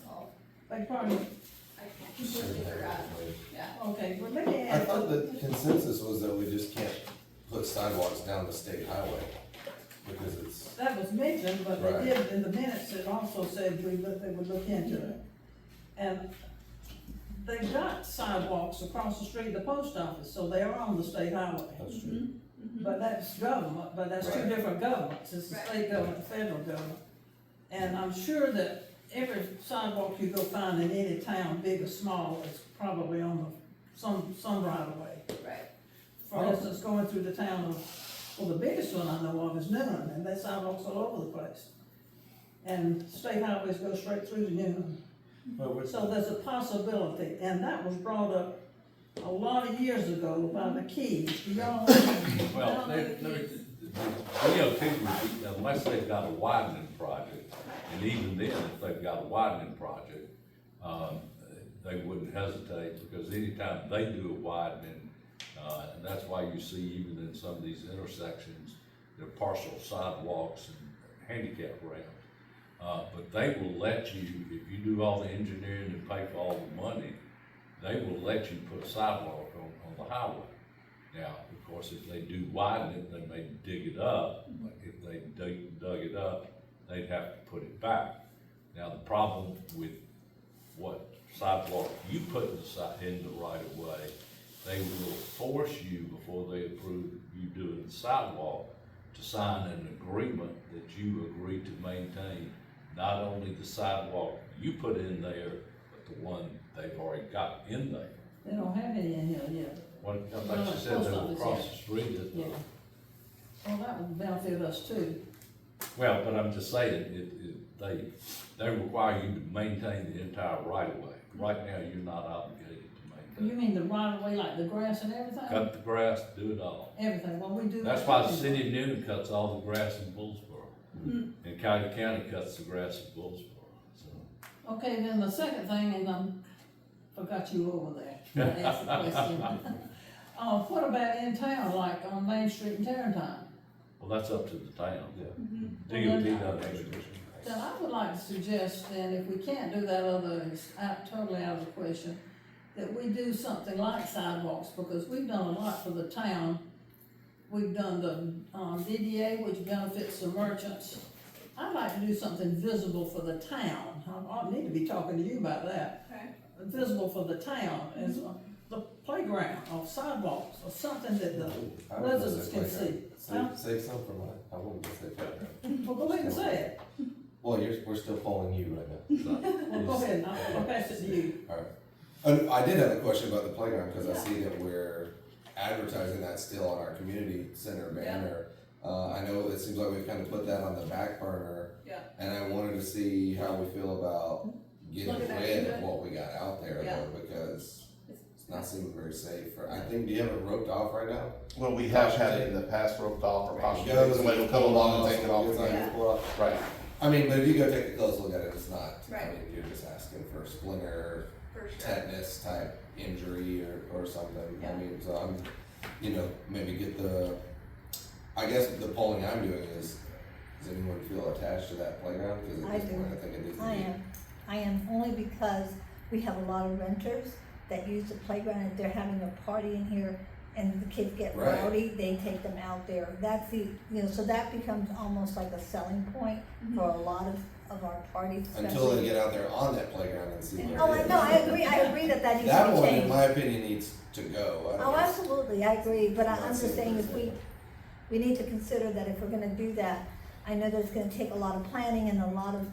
Beg pardon? I completely forgot. Yeah. Okay, well, let me I add, thought the consensus was that we just can't put sidewalks down the state highway, because it's, that was mentioned, but Right. they did, in the minutes, it also said they would look into it. And they've got sidewalks across the street, the post office, so they are on the state highway. that's true. But that's government, but that's two Right. different governments, it's the Right. state government, the federal government. And I'm sure that every sidewalk you go find in any town, big or small, is probably on some right of way. Right. For instance, going through the town of, well, the biggest one I know of is Newnan, and there's sidewalks all over the place. And state highways go straight through to Newnan. So there's a possibility, and that was brought up a lot of years ago by the Keys. Do y'all? Well, DOT, unless they've got a widening project, and even then, if they've got a widening project, they wouldn't hesitate, because anytime they do a widening, and that's why you see even in some of these intersections, there are partial sidewalks and handicap ramps. But they will let you, if you do all the engineering and pay for all the money, they will let you put a sidewalk on the highway. Now, of course, if they do widen it, they may dig it up, but if they dug it up, they'd have to put it back. Now, the problem with what sidewalk you put in the right of way, they will force you, before they approve you doing the sidewalk, to sign an agreement that you agree to maintain not only the sidewalk you put in there, but the one they've already got in there. They don't have any in here yet. Like you said, they were across the street. Yeah. Well, that would benefit us too. Well, but I'm just saying, they require you to maintain the entire right of way. Right now, you're not obligated to You maintain. mean the right of way, like the grass and everything? Cut the grass, do it all. Everything, well, we do. That's that why the too. city of Newnan cuts all the grass in Bullsboro. And Cuyahoga County cuts the grass in Bullsboro, so. Okay, then the second thing, and forgot you over there. I asked the question. What about in town, like on Main Street in Tarrentine? Well, that's up to the town. Yeah. DOT doesn't have it. Then I would like to suggest, then, if we can't do that other, it's totally out of the question, that we do something like sidewalks, because we've done a lot for the town. We've done the, DDA, which benefits the merchants. I'd like to do something visible for the town. I need to be talking to you about that. Okay. Visible for the town, is the playground, or sidewalks, or something that the I wouldn't residents say can playground. see. Huh? Say something for mine, I wouldn't say playground. Well, go ahead and say it. Well, we're still polling you right now. Well, go ahead, I'll pass it to you. Alright. I did have a question about the playground, because I see that we're advertising that still on our community center banner. I know it seems like we've kind of put that on the back burner. Yeah. And I wanted to see how we feel about getting Look at that, rid good. of what we got out there Yeah. though, because it's not seeming very safe. I think, do you have it roped off right now? Well, we have had it in the past roped off or possibly Goes, somebody will come along and take it off gets on again. his block. Right. I mean, but if you go take a close look at it, it's not, I Right. mean, you're just asking for a splinter, For sure. tetanus type injury or something. I Yeah. mean, so I'm, maybe get I guess the polling I'm doing is, does anyone feel attached to that playground? Cause I at this do. point, I think it needs to I be. am only because we have a lot of renters that use the playground, and if they're having a party in here and the kids get Right. rowdy, they take them out there. That's so that becomes almost like a selling point for a lot of our parties, Until especially. they get out there on that playground and see what Oh, it I is. know, I agree that needs to That be one, in changed. my opinion, needs to go. I Oh, don't- absolutely, I agree, but I'm Not just seeing saying, this if way. we need to consider that if we're gonna do that, I know that it's gonna take a lot of planning and a lot of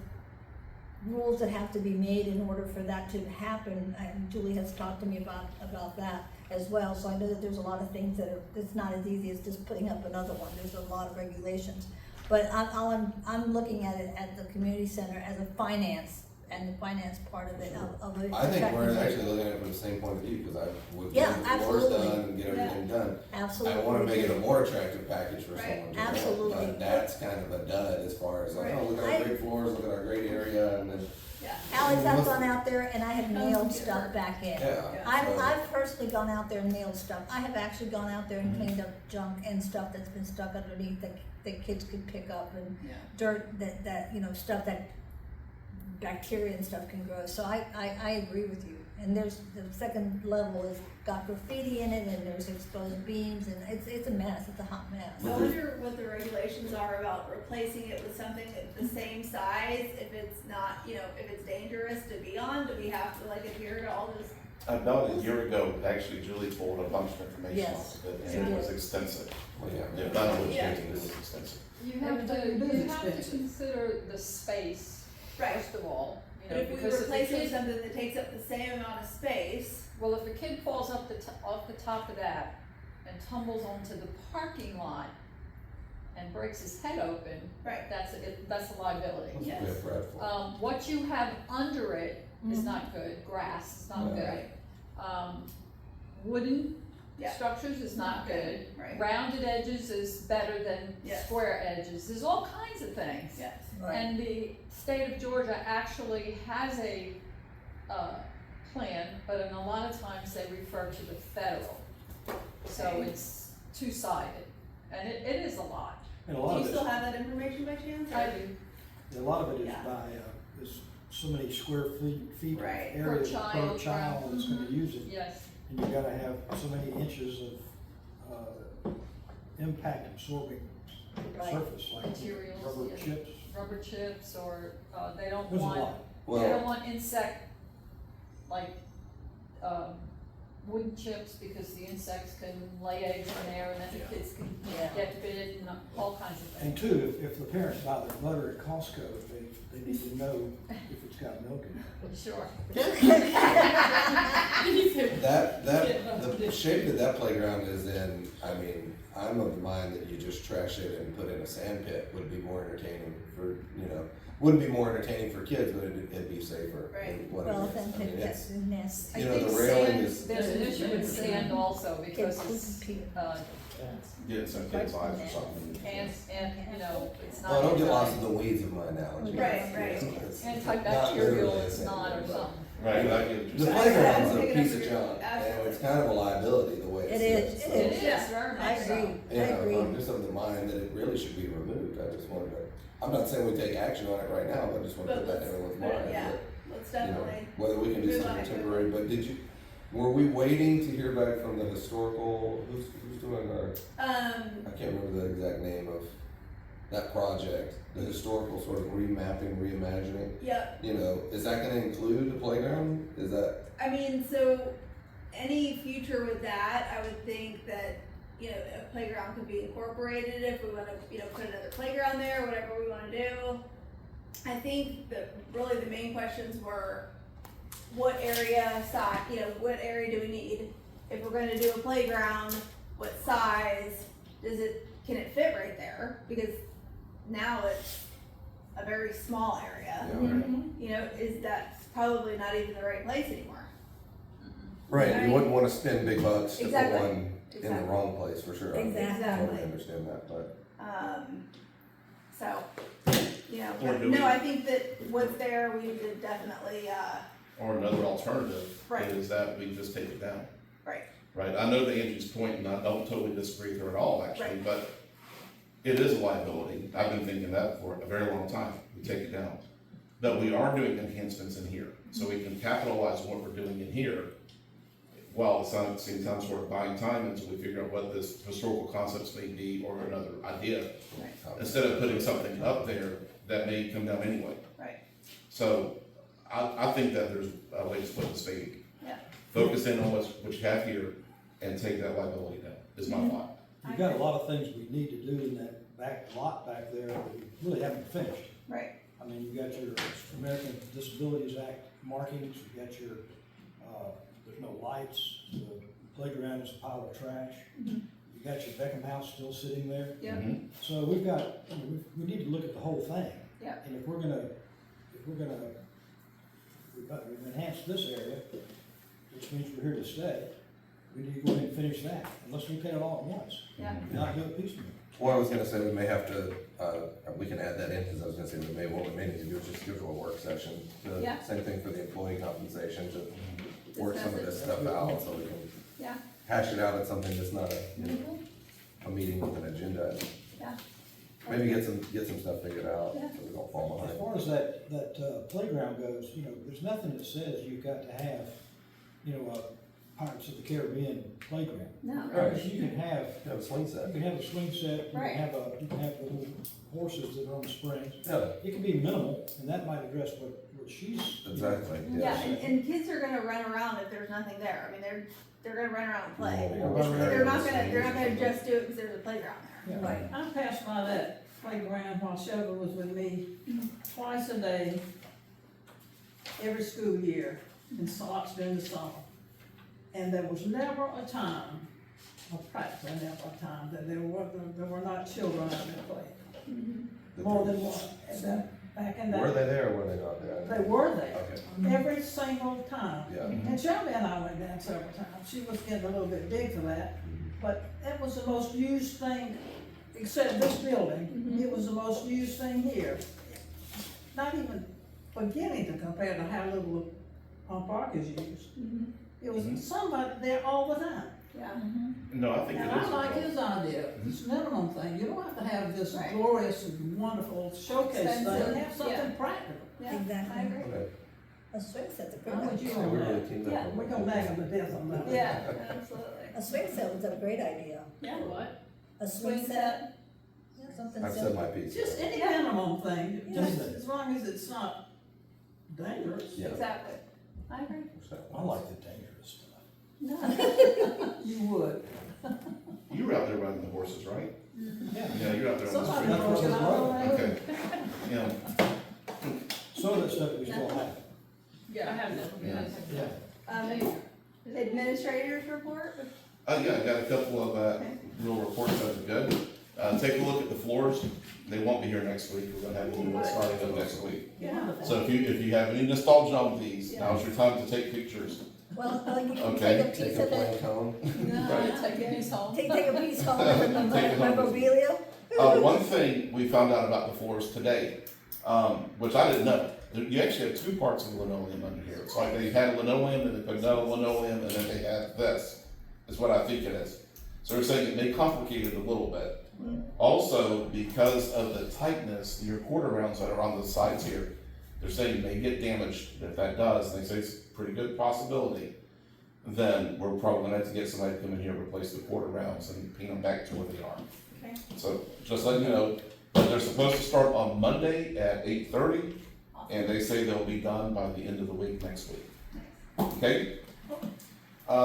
rules that have to be made in order for that to happen. And Julie has talked to me about that as well, so I know that there's a lot of things it's not as easy as just putting up another one, there's a lot of regulations. But I'm looking at it at the community center as a finance, and the finance part of it, of it. I think we're attracting actually looking at it from the same point of view, because I would Yeah, get the floors absolutely. done and get everything done. Absolutely. I wanna make it a more attractive package for Right. someone to go, Absolutely. but that's kind of a dud as far as, Right. oh, look at our great floors, look at our great area, and then, Yeah. Alex, I've gone out there and I have nailed Yeah. stuff back in. yeah. so- I've personally gone out there and nailed stuff. I have actually gone out there and cleaned up junk and stuff that's been stuck underneath that kids could pick up, and Yeah. dirt that stuff that bacteria and stuff can grow. So I agree with you. And there's, the second level has got graffiti in it, and there's exposed beams, and it's a mess, it's a hot I mess. wonder what the regulations are about replacing it with something the same size, if it's not, if it's dangerous to be on, do we have to adhere to all this? About a year ago, actually Julie pulled a bunch of information Yes, off of it, she and it did. was extensive. Well, yeah. The amount of Yeah. it was extensive. You have Everything to, is you have to expensive. consider the space, Right. first of all, But if we because replace it if with the kid, something that takes up the same amount of space, well, if a kid falls off the top of that and tumbles onto the parking lot and breaks his head open, right, that's a liability. That's Yes. what we have Brad for. What you have under it is Mhm. not good, grass is not Yeah. good. right, Wooden Yeah. structures is not good. right, Rounded edges is better than Yes. square edges, there's all kinds of things. yes. Right. And the state of Georgia actually has a, plan, but in a lot of times they refer to the federal. So Okay. it's two-sided, and it is a lot. And a Do lot you of it, still have that information by chance? or- I do. a lot of it is Yeah. by, is so many square feet of Right. area per child, child that's gonna use it. Yes, And you gotta have so many inches of, impact absorbing Right. surface, like Materials, rubber yeah. chips. rubber chips, or, they don't There's a want. lot. They don't Well, want insect, wooden chips, because the insects can lay eggs in there, and then the kids can Yeah. get bit, and all kinds of And things. two, if the parents buy their butter at Costco, they need to know if it's got milk in it. Sure. the shape that playground is in, I mean, I'm of the mind that you just trash it and put in a sand pit would be more entertaining for, wouldn't be more entertaining for kids, but it'd be safer Right. than what Well, it then is. I mean, that's it's, a nest. I You know, think the railing sand, is- there's an issue with sand also, because it's, Get some kids' eyes or something. and, it's not. well, don't get lost in the weeds of my analogy. Right, right. It's not Antibacterial, literally a it's sand not, or pit, but- something. Right, I get what you're The saying. playground's I'm a picking up piece of your- junk, and absolutely. it's kind of a liability the way It it's is, set, it so- It is. is, very I much agree, so. I Yeah, agree. I'm just of the mind that it really should be removed, I just wanted to, I'm not saying we take action on it right now, but I just want to But put that in let's everyone's put it- mind. yeah, that, let's you know, definitely, whether we can do move on something it temporary, but were we waiting to hear back from the historical, who's doing our, I can't remember the exact name of that project, the historical sort of remapping, reimagining, yep. is that gonna include the playground? Is that, I mean, so any future with that, I would think that, a playground could be incorporated if we wanna, put another playground there, whatever we wanna do. I think that really the main questions were, what area what area do we need? If we're gonna do a playground, what size, can it fit right there? Because now it's a very small area. yeah, right. Is that probably not even the right place anymore? Right, you wouldn't wanna spend big bucks to put Exactly. one in the Exactly. wrong place, for sure. I Exactly. totally understand that, but. So, you know, Or but do we- no, I think that what's there, we need to definitely, Or another alternative Right. is that we just take it down. right, Right, I know that Angie's point, and I don't totally disagree with her at all, actually, Right. but it is a liability. I've been thinking that for a very long time, we take it down. But we are doing enhancements in here, so we can capitalize on what we're doing in here, while at the same time sort of buying time until we figure out what this historical concepts may be, or another idea. Instead of putting something up there that may come down anyway. right, So, I think that there's a way to split the spade. yeah. Focus in on what you have here, and take that liability down, is my thought. You've got a lot of things we need to do in that back lot back there that we really haven't finished. Right, I mean, you've got your American Disabilities Act markings, you've got your, there's no lights, the playground is a pile of trash. You got your Beckham House still sitting there. yep, Mhm. So we've got, we need to look at the whole thing. Yep. And if we're gonna, we've enhanced this area, which means we're here to stay, we need to go ahead and finish that, and let's look at it all at once, yeah, not do it piecemeal. Well, I was gonna say, we may have to, we can add that in, because I was gonna say, what we may need to do is just schedule a work session. Yeah. Same thing for the employee compensation, to work some of Discuss this stuff out, so we can yeah, hash it out at something that's not a meeting with an agenda. yeah. Maybe get some stuff figured out, Yeah. so we don't fall As behind. far as that playground goes, you know, there's nothing that says you've got to have, you know, a Pirates of the Caribbean playground. No, Because you can have, Have a swing you set. can have a swing set, you Right. can have the little horses that are on the springs. Yeah, It can be minimal, and that might address what she's. exactly, yeah, yeah. and kids are gonna run around if there's nothing there, I mean, they're gonna run around and play. Yeah, run around. They're not gonna just do it because there's a playground there. Yeah. Right, I passed by that playground while Shelby was with me twice a day, every school year, in slots during the summer. And there was never a time, or practically never a time, that there were not children out there playing. More than one, and that, back in that. Were they there or were they not there? They were there, Okay, every single time. yeah. And Shelby and I went down several times, she was getting a little bit big for that, but that was the most used thing, except this building, it was the most used thing here. Not even beginning to compare to how little park is used. It was somebody there all the time. Yeah, No, I think it And is. I like his idea, this minimum thing, you don't have to have this Right. glorious and wonderful showcase thing, Expensive, have something yeah. practical. yeah, Exactly. I agree. Okay. A swing set's a good I'm with idea. you So on we really that. teamed up. Yeah, on We're that. gonna nag him to death on that. Yeah, absolutely. A swing set was a great idea. Yeah. What? A swing Swing set, set, yeah, something I've said simple. my piece. Just any minimum thing, just Yeah. as long as it's not dangerous. Yeah. exactly. I agree. I like the dangerous stuff. No. You would. You were out there riding the horses, right? Yeah. Yeah, you're out there on the Somebody street. That's broke it what out it's on Okay. Yeah, Some of that stuff we still have. Yeah, I have that. Yeah. Administrators report? yeah, I got a couple of, real reports that are good. Take a look at the floors, they won't be here next week, we're gonna have a new one starting up next week. Yeah. So if you have any nostalgia on these, now's your time to take pictures. Well, you can Okay. take a piece Take a of plain it, cone. No, take a piece home. take a piece home and then Take it home. memorabilia. One thing we found out about the floors today, which I didn't know, you actually have two parts of linoleum under here. It's like they had linoleum and they put another linoleum and then they had this, is what I think it is. So they're saying it may complicate it a little bit. Also, because of the tightness, your quarter rounds that are on the sides here, they're saying it may get damaged. If that does, and they say it's a pretty good possibility, then we're probably gonna have to get somebody to come in here, replace the quarter rounds and paint them back to where they are. Okay. So, just letting you know, but they're supposed to start on Monday at 8:30, and they say they'll be done by the end of the week next week. Okay?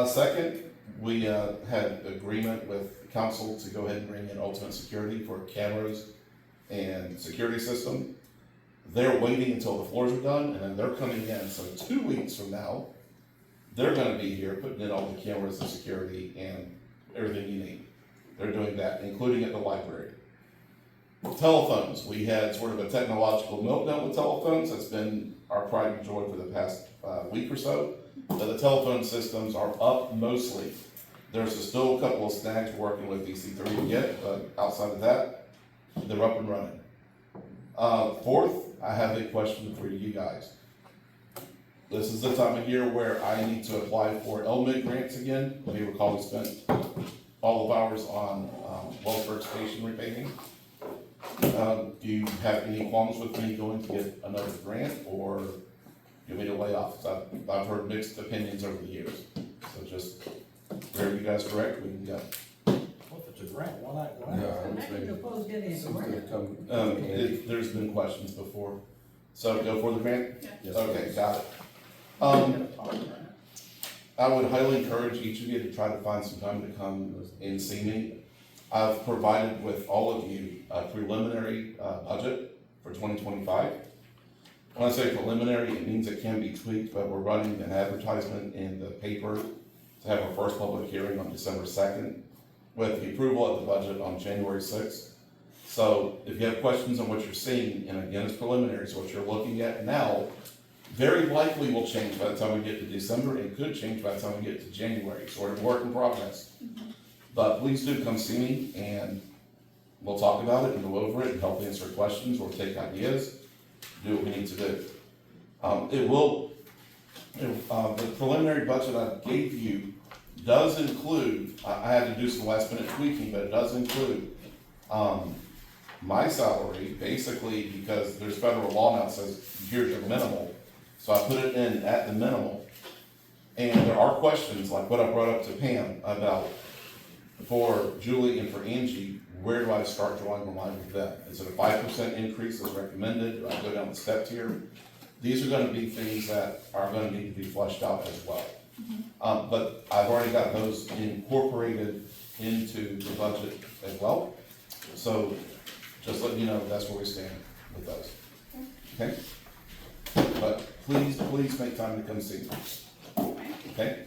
Second, we, had agreement with council to go ahead and bring in ultimate security for cameras and security system. They're waiting until the floors are done, and then they're coming in, so 2 weeks from now, they're gonna be here putting in all the cameras and security and everything you need. They're doing that, including at the library. Telephones, we had sort of a technological meltdown with telephones, that's been our pride and joy for the past week or so. but the telephone systems are up mostly. There's still a couple of snags working with DC3 to get, but outside of that, they're up and running. Fourth, I have a question for you guys. This is the time of year where I need to apply for LMIG grants again. You may recall we spent all of ours on Wellsburg Station repaving. Do you have any qualms with me going to get another grant, or do you want me to lay off? 'Cause I've heard mixed opinions over the years. So just wherever you guys correct, we can go. Well, if it's a grant, why not go Yeah, out? I would How do you say propose getting a something grant? to come. There's been questions before. So go for the grant? Yes, Okay, please. got it. I would highly encourage each of you to try to find some time to come and see me. I've provided with all of you a preliminary budget for 2025. When I say preliminary, it means it can be tweaked, but we're running an advertisement in the paper to have our first public hearing on December 2nd, with the approval of the budget on January 6th. So if you have questions on what you're seeing, and again, it's preliminary, so what you're looking at now very likely will change by the time we get to December, and could change by the time we get to January, sort of work in progress. But please do come see me, and we'll talk about it and go over it and help answer questions or take ideas, do what we need to do. The preliminary budget I gave you does include, I had to do some last minute tweaking, but it does include, my salary, basically, because there's federal law now that says here's your minimal, so I put it in at the minimal. And there are questions, like what I brought up to Pam about, for Julie and for Angie, where do I start drawing the line with them? Is it a 5% increase as recommended? Do I go down the step tier? These are gonna be things that are gonna need to be fleshed out as well. But I've already got those incorporated into the budget as well. So just let you know that's where we stand with those. Okay? But please make time to come see me. Okay?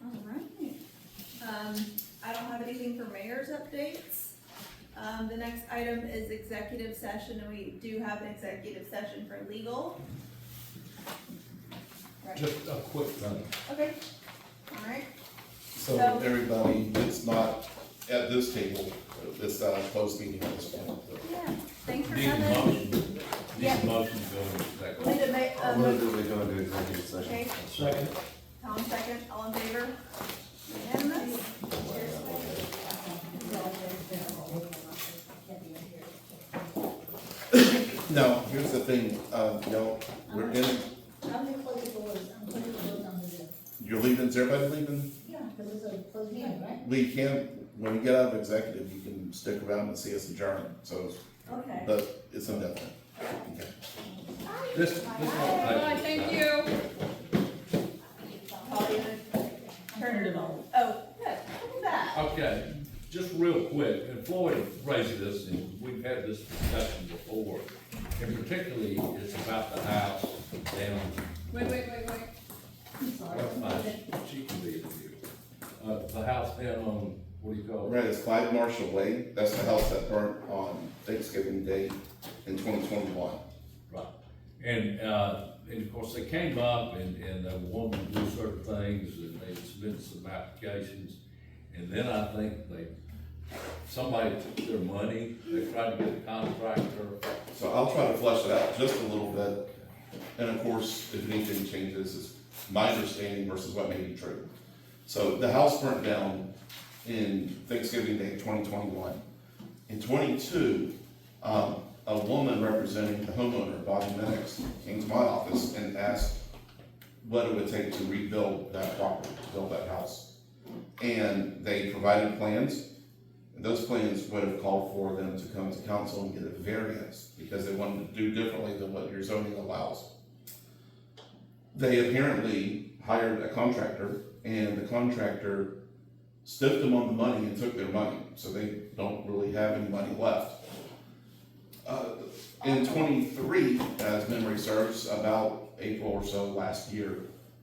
All right. I don't have anything for mayor's updates. The next item is executive session, and we do have an executive session for legal. Right. Just a quick thing. Okay, all right. So everybody, it's not at this table, this closed meeting at this point. Yeah, thanks for Need a coming. motion, need Yeah. a motion to go into executive. We'll need to make, I'm gonna do, we go into executive session. okay, Second. Tom second, all in favor? Unanimous? No, here's the thing, y'all, we're in, I'm gonna close the doors, I'm closing the doors on the zoo. you're leaving, is everybody leaving? Yeah, because it's a closed meeting, right? We can, when we get out of executive, you can stick around and see us adjourn, so, Okay. but it's indefinite. Okay. This won't take. Thank you. Paul, you gonna turn it on? Oh, good, look at that. Okay, just real quick, and Floyd raised this, and we've had this discussion before, and particularly, it's about the house down, Wait. I'm sorry. what's my, she can be in here. The house down on, what do you call it? Right, it's 5 Marshall Way, that's the house that burnt on Thanksgiving Day in 2021. Right, and of course, they came up and the woman do certain things, and they submitted some applications, and then I think somebody took their money, they tried to get a contractor. So I'll try to flesh it out just a little bit, and of course, if anything changes, it's my understanding versus what may be true. So the house burnt down in Thanksgiving Day 2021. In 22, a woman representing the homeowner, Bobby Minix, came to my office and asked what it would take to rebuild that property, build that house. And they provided plans, and those plans would have called for them to come to council and get a variance because they wanted to do differently than what your zoning allows. They apparently hired a contractor, and the contractor stiffed them on the money and took their money, so they don't really have any money left. In 23, as memory serves, about April or so last year,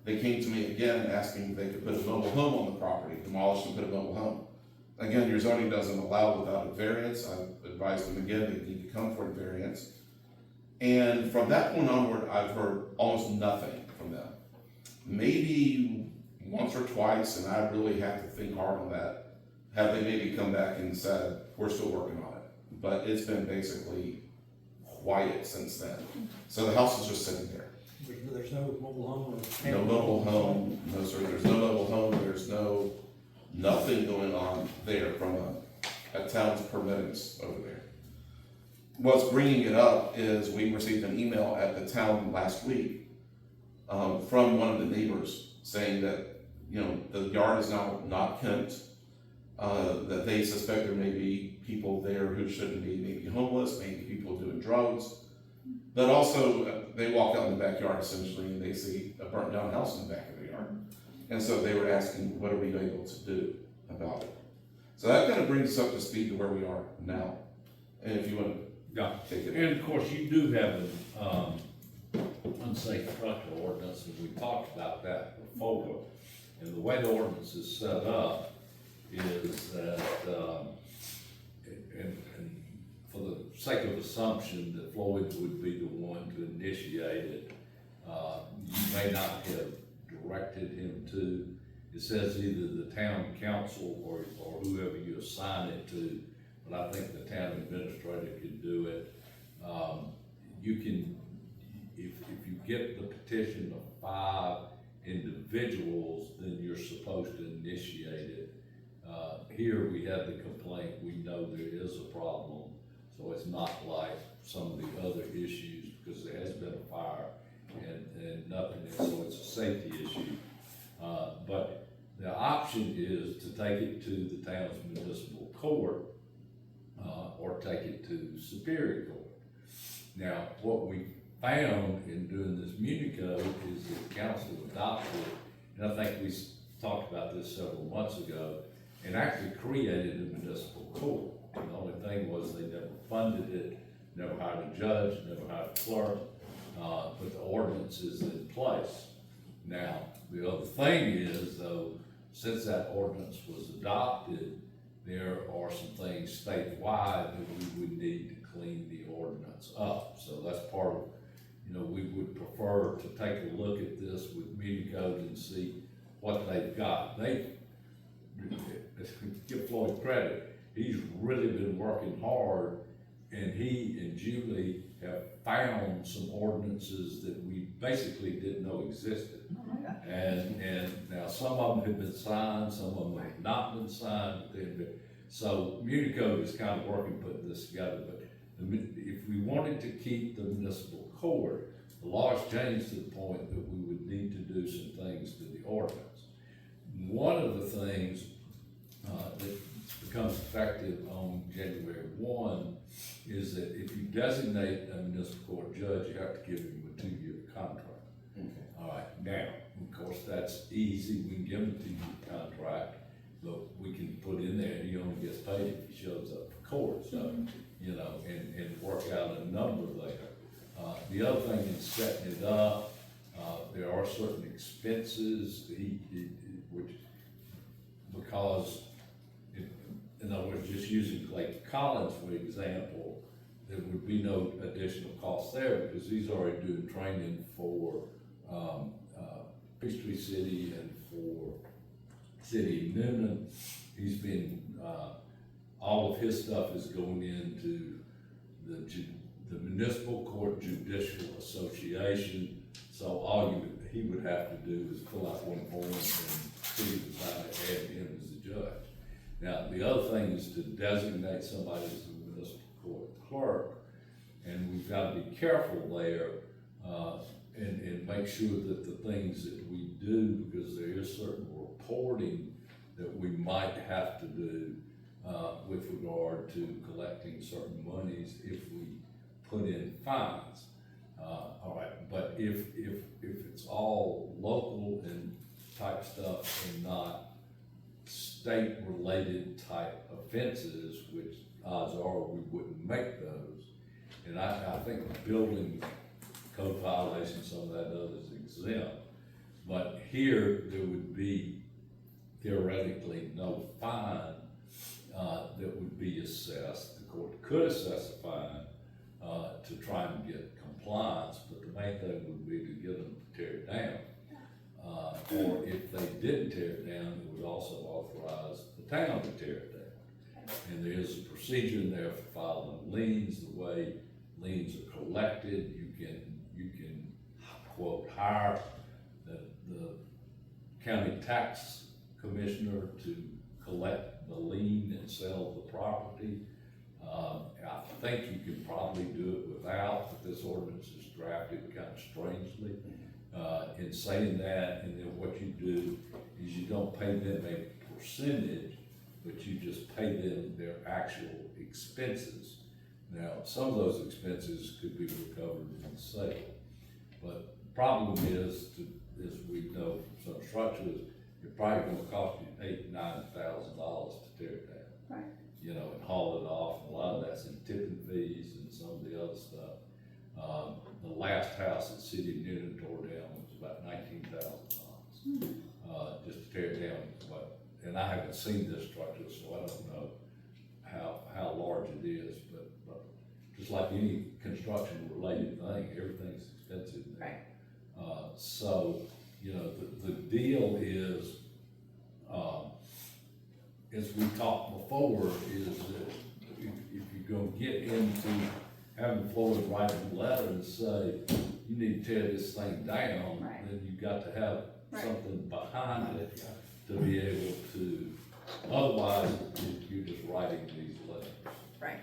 they came to me again asking if they could put a mobile home on the property, demolish and put a mobile home. Again, your zoning doesn't allow without a variance. I advised them again, they need to come for a variance. And from that point onward, I've heard almost nothing from them. maybe once or twice, and I really have to think hard on that, have they maybe come back and said, we're still working on it. But it's been basically quiet since then. So the house is just sitting there. There's no mobile home or? No mobile home, no sir, there's no mobile home, there's nothing going on there from a town's permittance over there. What's bringing it up is we received an email at the town last week from one of the neighbors saying that, you know, the yard is now not kempt, that they suspect there may be people there who shouldn't be, maybe homeless, maybe people doing drugs. But also, they walk out in the backyard essentially and they see a burnt down house in the back of the yard. And so they were asking, what are we able to do about it? So that kind of brings us up to speed to where we are now. And if you want to take it. And of course, you do have an unsafe structure ordinance, and we talked about that before. And the way the ordinance is set up is that, and for the sake of assumption that Floyd would be the one to initiate it, you may not have directed him to. It says either the town council or whoever you assign it to, but I think the town administrator can do it. You can, if you get the petition of 5 individuals, then you're supposed to initiate it. Here we have the complaint, we know there is a problem, so it's not like some of the other issues, because there has been a fire and nothing, so it's a safety issue. But the option is to take it to the town's municipal court, or take it to Superior Court. Now, what we found in doing this muni code is that the council adopted, and I think we talked about this several months ago, and actually created a municipal court. And the only thing was they never funded it, never hired a judge, never hired a clerk, but the ordinance is in place. Now, the other thing is, though, since that ordinance was adopted, there are some things statewide that we would need to clean the ordinance up. So that's part of, you know, we would prefer to take a look at this with muni code and see what they've got. Give Floyd credit, he's really been working hard, and he and Julie have found some ordinances that we basically didn't know existed. And now some of them have been signed, some of them have not been signed. So muni code is kind of working putting this together, but if we wanted to keep the municipal court, the law has changed to the point that we would need to do some things to the ordinance. One of the things that becomes effective on January 1 is that if you designate a municipal court judge, you have to give him a 2-year contract. Okay. All right, now, of course, that's easy, we can give him a 2-year contract, but we can put in there, he only gets paid if he shows up for court, so, you know, and work out a number there. The other thing is setting it up, there are certain expenses, which, because, in other words, just using Lake Collins, for example, there would be no additional cost there because he's already doing training for Peachtree City and for City of Newnan. He's been, all of his stuff is going into the Municipal Court Judicial Association. So he would have to do is fill out one form and see decide to add him as the judge. Now, the other thing is to designate somebody as the municipal court clerk, and we've got to be careful there and make sure that the things that we do, because there is certain reporting that we might have to do with regard to collecting certain monies if we put in fines. All right, but if it's all local and type stuff and not state-related type offenses, which odds are we wouldn't make those. And I think building code violations, some of that other is exempt. But here, there would be theoretically no fine that would be assessed. The court could assess a fine to try and get compliance, but the main thing would be to get them to tear it down. Or if they didn't tear it down, it would also authorize the town to tear it down. And there is a procedure in there for filing liens, the way liens are collected. You can quote, hire the county tax commissioner to collect the lien and sell the property. I think you can probably do it without, but this ordinance is drafted kind of strangely. In saying that, and then what you do is you don't pay them a percentage, but you just pay them their actual expenses. Now, some of those expenses could be recovered in the sale, but the problem is, as we know from some structures, it's probably gonna cost you $8,000–9,000 to tear it down. Right. You know, and haul it off, and a lot of that's in tipping fees and some of the other stuff. The last house that City of Newton tore down was about $19,000, just to tear it down. But, and I haven't seen this structure, so I don't know how large it is, but just like any construction related thing, everything's expensive now. Right. So, you know, the deal is, as we talked before, is that if you're gonna get into having Florida write a letter and say, you need to tear this thing down, Right. then you've got to have Right. something behind it to be able to, otherwise you're just writing these letters. Right.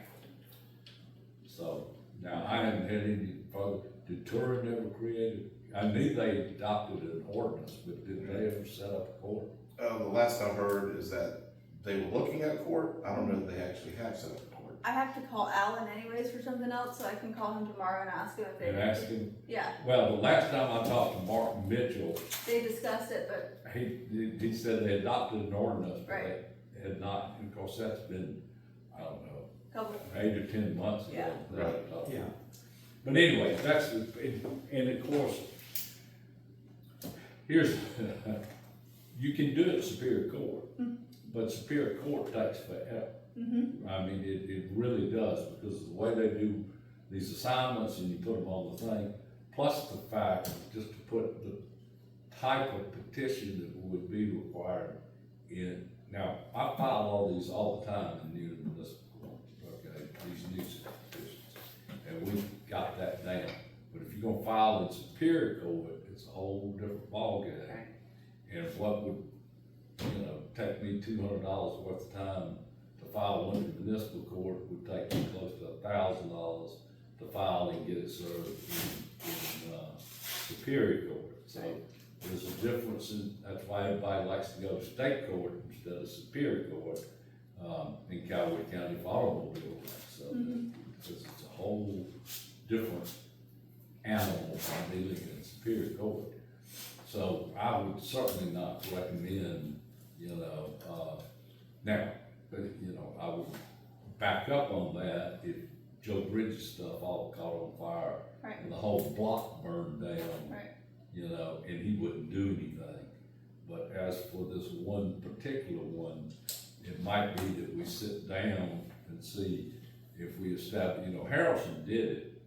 So, now I haven't had any further, did Turin ever created, I knew they adopted an ordinance, but did they ever set up a court? The last I heard is that they were looking at court. I don't know if they actually have set up a court. I have to call Alan anyways for something else, so I can call him tomorrow and ask him if they. And ask him, Yeah, well, the last time I talked to Martin Mitchell, they discussed it, but he said they adopted an ordinance, but Right. they had not, and of course, that's been, I don't know, couple, 8 or 10 months ago. Yeah. that I talked to Yeah. him. But anyway, that's, and of course, here's, you can do it at Superior Court, but Superior Court takes forever. I mean, it really does, because the way they do these assignments and you put them on the thing, plus the fact, just to put the type of petition that would be required in, now, I file all these all the time in Newton Municipal Court, okay, these nuisance petitions, and we got that down. But if you're gonna file in Superior Court, it's a whole different ballgame. Right. And what would, you know, take me $200 worth of time to file one in municipal court would take me close to $1,000 to file and get it served in Superior Court. So there's a difference in, that's why everybody likes to go to state court instead of Superior Court, in Coward County for automobile rights. So, because it's a whole different animal from dealing in Superior Court. So I would certainly not recommend, you know, now, but, you know, I would back up on that if Joe Bridges' stuff all caught on fire Right. and the whole block burned down, Right. you know, and he wouldn't do anything. But as for this one particular one, it might be that we sit down and see if we establish, you know, Harrelson did it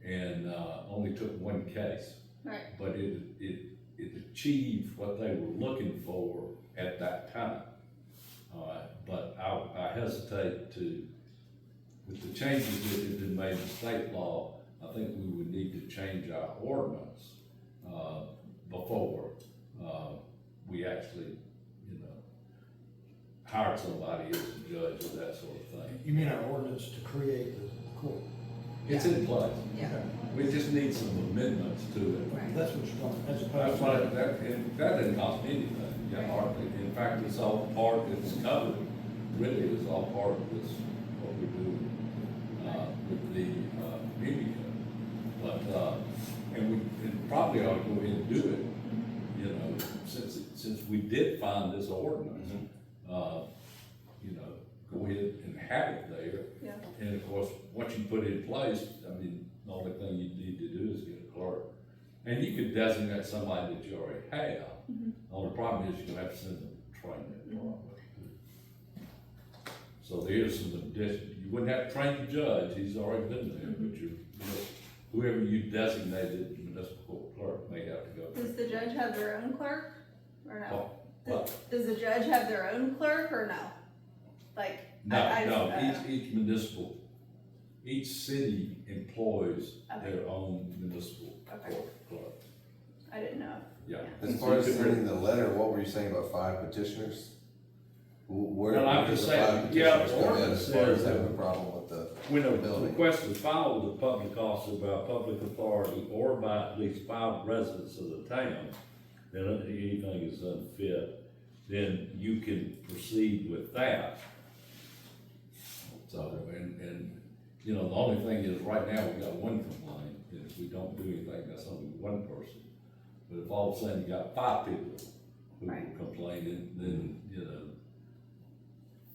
and only took one case. Right. But it achieved what they were looking for at that time. But I hesitate to, with the changes that have been made in state law, I think we would need to change our ordinance before we actually, you know, hire somebody as a judge or that sort of thing. You mean our ordinance to create the court? It's in place. Yeah. We just need some amendments to it. That's what you're talking, as That's opposed what, to. that didn't cost anything, yeah, hardly. In fact, it's all part, it's covered, really is all part of this, what we do, with the, community code. But, and we probably ought to go ahead and do it, you know, since we did find this ordinance, you know, go ahead and have it there. Yeah. And of course, once you put it in place, I mean, the only thing you need to do is get a clerk. And you could designate somebody that you already have. The only problem is you're gonna have to send them to train that probably. So there's some addition, you wouldn't have to train the judge, he's already been there, but you know, whoever you designated municipal court clerk may have to go. Does the judge have their own clerk, or no? Well, Does the judge have their own clerk, or no? Like, each municipal, each city employs Okay. their own municipal Okay. clerk. I didn't know. Yeah. As far as sending the letter, what were you saying about 5 petitioners? Where Well, I'm where just the saying, 5 yeah, petitioners come in ordinance as far as says having that a problem with the When a building? request is filed with the public officer by a public authority or by at least 5 residents of the town, then anything is unfit, then you can proceed with that. So, and, you know, the only thing is, right now, we got 1 complaint, and if we don't do anything, that's only 1 person. But if all of a sudden you got 5 people who are Right. complaining, then, you know,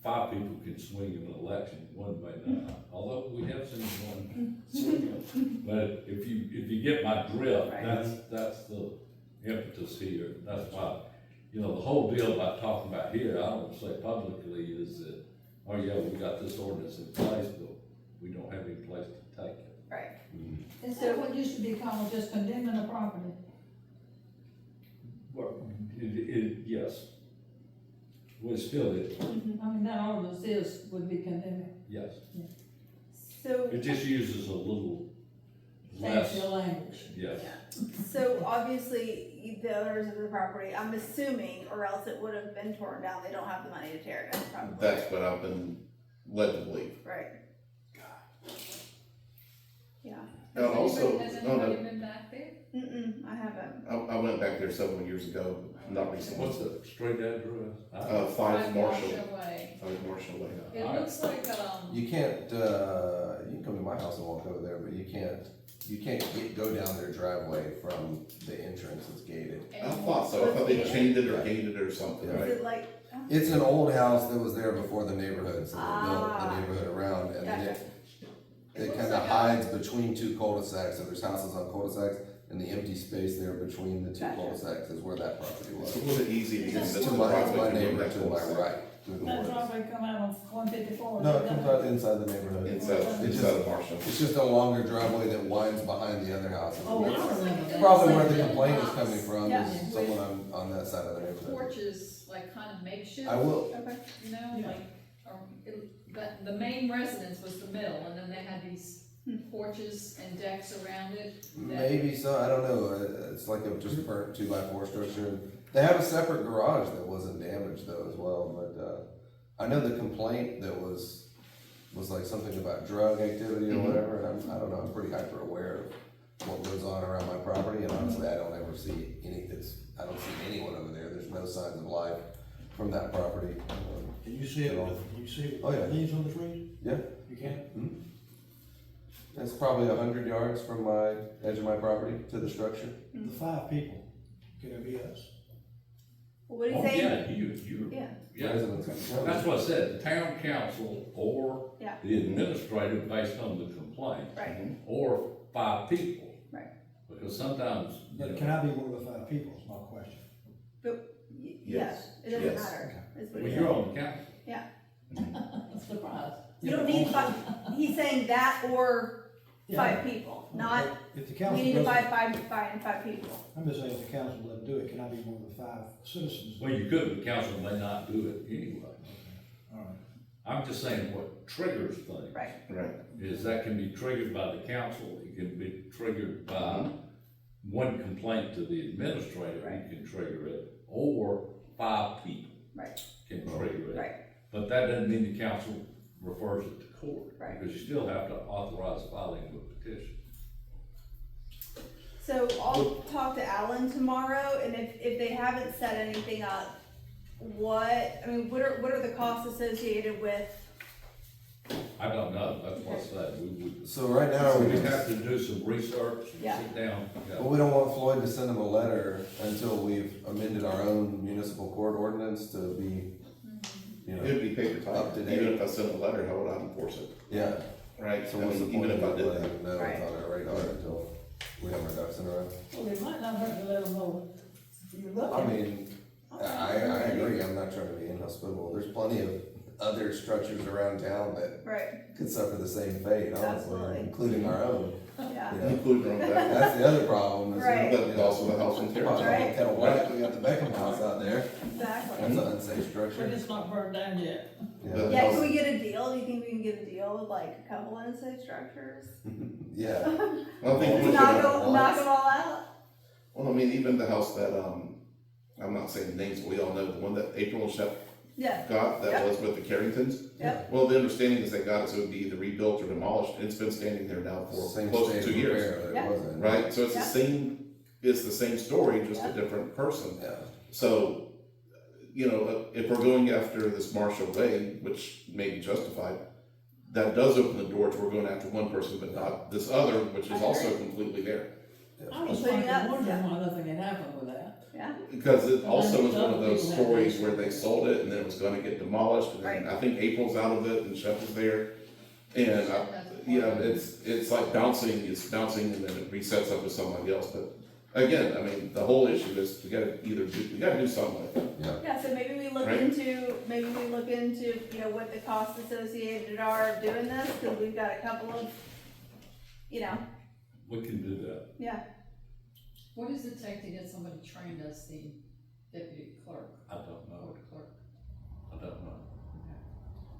5 people can swing in an election, 1 may not, although we have seen 1 swing. But if you get my drift, Right. that's the impetus here, that's why, you know, the whole deal about talking about here, I don't say publicly, is that, oh yeah, we got this ordinance in place, but we don't have any place to take it. Right. Is that what used to be called just condemning a property? Well, yes. Well, it still is, I mean, that ordinance would be condemning. yes. So, It just uses a little less, Fancy language. yes. so obviously, the owners of the property, I'm assuming, or else it would have been torn down, they don't have the money to tear it down, probably. That's what I've been led to believe. Right. Yeah. And also, Has no, no, anybody been back there? I haven't. I went back there several years ago, not recently. What's the street address? 5 Marshall, Way. 5 Marshall Way. It looks like, You can't, you can come to my house and walk over there, but you can't go down their driveway from the entrance, it's gated. I thought so, I thought they chained it or gated it or something, Yeah. Is right? it like, It's an old house that was there before the neighborhood, so they built the Ah. neighborhood around, and then Gotcha. it kinda hides between 2 cul-de-sacs, so there's houses on cul-de-sacs, and the empty space there between the 2 Gotcha. cul-de-sacs is where that property was. It's a little bit easy to get into To the my, driveway. my if you go neighbor that to my close. right, through the That woods. driveway come out on 154. No, it comes out inside the neighborhood. Inside of Marshall. It's just a longer driveway that winds behind the other house. Oh, I remember that. Probably where the complaint is coming from, Yeah. is someone on that side of the neighborhood. porches, like kind of makeshift. I will, okay. You know, Yeah. like, but the main residence was the middle, and then they had these porches and decks around it. maybe so, I don't know, it's like a just burnt 2x4 structure. They have a separate garage that wasn't damaged though as well, but, I know the complaint that was like something about drug activity or whatever, and I don't know, I'm pretty hyper aware of what goes on around my property, and honestly, I don't ever see I don't see anyone over there, there's no signs of life from that property. Can you see it Oh, yeah. with leaves on the trees? Yeah. You can? It's probably 100 yards from my edge of my property to the structure. The 5 people, can it be us? Well, what do you Oh, think? yeah, you, Yeah. yeah. Residents. That's what I said, the town council or Yeah. the administrator based on the complaint, Right, or 5 people. Right. Because sometimes, you But know, can I be one of the 5 people, is my question. yes, it doesn't Yes. matter, is what well, he's you're saying. on the council. Surprise. You don't need 5, he's saying that or 5 people, not, If the we council need to doesn't, find 5 people. I'm just saying, if the council doesn't do it, can I be one of the 5 citizens? Well, you could, but the council may not do it anyway. All right. I'm just saying what triggers things. Right. Right. Is that can be triggered by the council, it can be triggered by one complaint to the administrator, Right. you can trigger it, or 5 people. Right. Can trigger it. Right. But that doesn't mean the council refers it to court. Right. Because you still have to authorize filing of a petition. So I'll talk to Alan tomorrow, and if they haven't set anything up, what are the costs associated with? I don't know, that's what I said, we would. So right now, we We just, have to do some research, Yeah. sit down. well, we don't want Floyd to send them a letter until we've amended our own municipal court ordinance to be, you know, It'd be paper Up to tight, date. even if I sent a letter, how would I enforce it? yeah. Right, So I what's the mean, point even of if I did letting that. them know Right. it's on our radar until we have our ducks in a row? Well, it might not hurt to let them know you're looking. I mean, I agree, I'm not trying to be inhospitable, there's plenty of other structures around town that Right, could suffer the same fate, honestly, Absolutely. including our own. yeah. You know? Including our own back. That's the other problem. Is Right. But also the house in Wow, Terre. kind of whack, we got the Beckham house out there. Exactly. That's an unsafe But structure. it's not burned down yet. Yeah. Yeah, can we get a deal? Do you think we can get a deal with like a couple unsafe structures? Yeah. I don't think we Knock should. knock them all out? Well, I mean, even the house that, I'm not saying names, but we all know, the one that April and Shep Yeah, got, that Yep. was with the Carringtons. Yep. Well, the understanding is they got it, so it would be either rebuilt or demolished, and it's been standing there now for Same close state to of 2 years. repair that Yeah. it was in. Right, so it's Yeah. it's the same story, just a Yeah. different person. Yeah. So, you know, if we're going after this Marshall way, which may be justified, that does open the door to we're going after one person, but not this other, which is I also agree. completely there. I was Putting fucking up, wondering yeah. why nothing had happened with that. yeah, Because it also was one of those Other people stories have- where they sold it and then it was gonna get demolished, and then Right. I think April's out of it and Shep is there. And, yeah, it's like bouncing and then it resets up with somebody else, but again, I mean, the whole issue is we gotta do something with it. yeah, so maybe we look Right. into, you know, what the costs associated are of doing this, cause we've got a couple of, you know, We can do that. yeah. What does it take to get somebody trained as the deputy clerk, I don't know. court clerk? I don't know.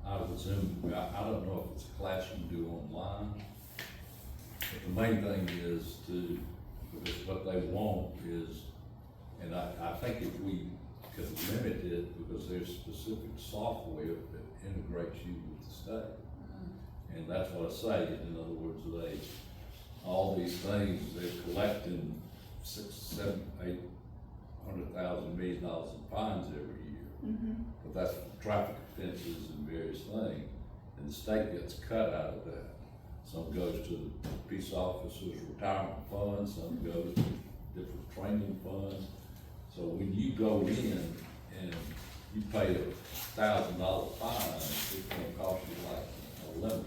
I would assume, I don't know if it's a class you can do online. But the main thing is because what they want is, and I think if we could limit it, because there's specific software that integrates you with the state. And that's what I say, in other words, all these things, they're collecting $600,000, $700,000, $800,000, $1 million in fines every year. Mm-hmm. But that's for traffic offenses and various things, and the state gets cut out of that. Some goes to the peace officers' retirement fund, some goes to different training funds. So when you go in and you pay $1,000 fine, it's gonna cost you like $1,100.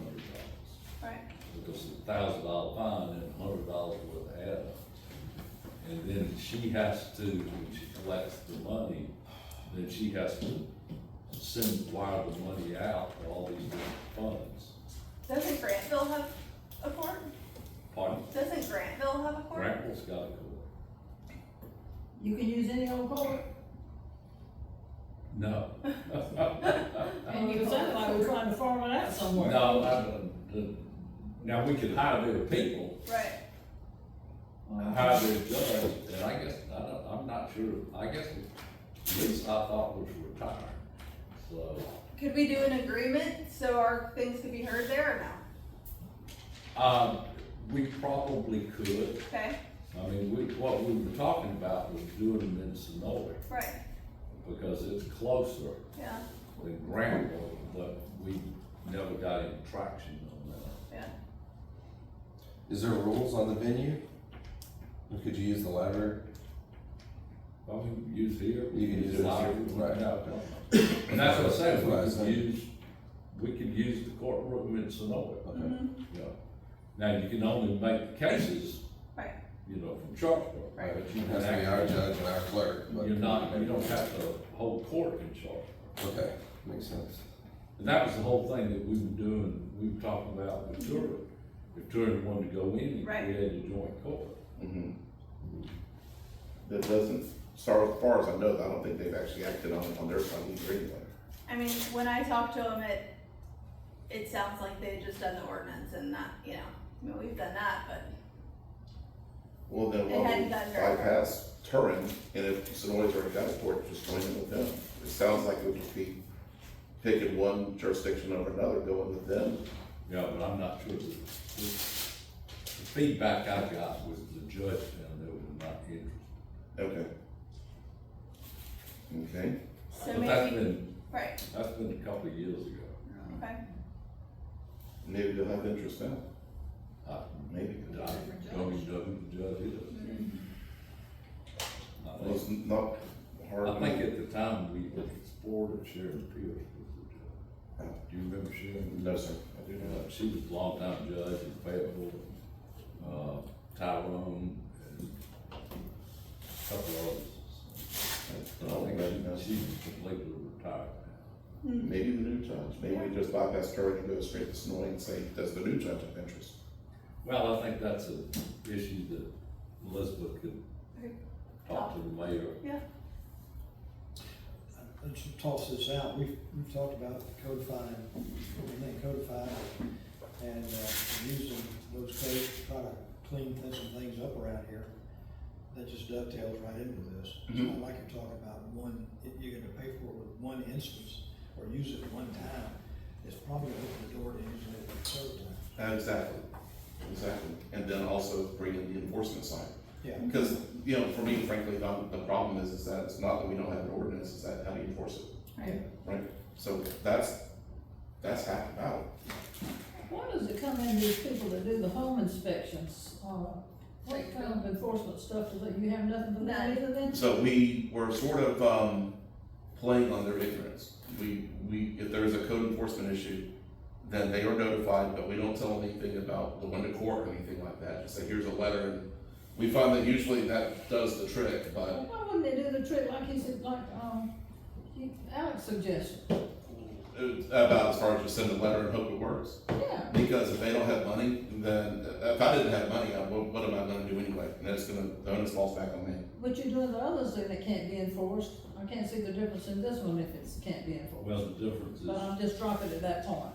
Right, Because it's $1,000 fine and $100 worth of add-on. And then she has to, when she collects the money, then she has to wire the money out to all these different funds. doesn't Grantville have a court? Pardon? Doesn't Grantville have a court? Granville's got a court. You can use any old court. No. And you sound like we're trying to farm it out somewhere. No, now we could hire their people, Right, hire their judge, and I guess, I'm not sure, I guess Lisa I thought was retired, so. could we do an agreement so our things could be heard there or no? We probably could. Okay, I mean, what we were talking about was doing them in Sonora, right, because it's closer yeah, than Granville, but we never got any traction on that. yeah. Is there rules on the venue? Or could you use the library? Well, we can use here. You can use the it, library, right. And that's what I said, That's what I said. we could use the courtroom in Sonora, Okay. Mhm. you know. Now, you can only make cases, Right. you know, from Sharpsburg. Right. But you It can has to be our actually, judge and our clerk. but- you don't have to hold court in Sharpsburg. Okay, makes sense. And that was the whole thing that we were doing, we were talking about with Turin. If Turin wanted to go in, he Right. created a joint court. That doesn't, start as far as I know, I don't think they've actually acted on their side either anyway. I mean, when I talk to them, it sounds like they've just done the ordinance and not, you know, I mean, we've done that, but, Well, then It why hadn't we done very well. bypass Turin, and if Sonoy's already got a court, just join in with them. It sounds like it would just be picking one jurisdiction over another, going with them. Yeah, but I'm not sure the feedback I got was the judge found they were not interested. Okay. Okay. so But that's maybe, been, right, that's been a couple of years ago. okay. Maybe they'll have interest now. Maybe. I don't even know who the judge is. Well, it's not hard. I think at the time we explored Sharon Pierce was the judge. Do you remember Sharon? No, sir. I do not. She was a longtime judge in Fayetteville, Tyrone, and a couple others. But I think she's completely retired now. maybe the new judge, maybe we just bypass Curry and go straight to Snoy and say, does the new judge have interest? Well, I think that's an issue that Elizabeth could talk to the mayor. Let's toss this out, we've talked about codifying, everything codified, and using those codes to try to clean some things up around here. That just dovetails right into this. It's not like you're talking about one, you're gonna pay for it with one instance, or use it one time. It's probably gonna open the door to using it several times. Exactly, and then also bring in the enforcement side. Yeah. Because, you know, for me, frankly, the problem is that it's not that we don't have an ordinance, it's that how do you enforce it? Right. Right, so that's half the battle. Why does it come in these people that do the home inspections, what kind of enforcement stuff is that, you have nothing for that either then? So we were sort of, playing on their ignorance. We, if there's a code enforcement issue, then they are notified, but we don't tell them anything about going to court or anything like that. Just say, here's a letter, and we find that usually that does the trick, but Well, why wouldn't they do the trick like he said, like, Alex suggested? about as far as just send a letter and hope it works. Yeah. Because if they don't have money, then if I didn't have money, what am I gonna do anyway? And then the onus falls back on me. But you're doing the others that can't be enforced. I can't see the difference in this one if it can't be enforced. Well, the difference is, But I'm just dropping at that point.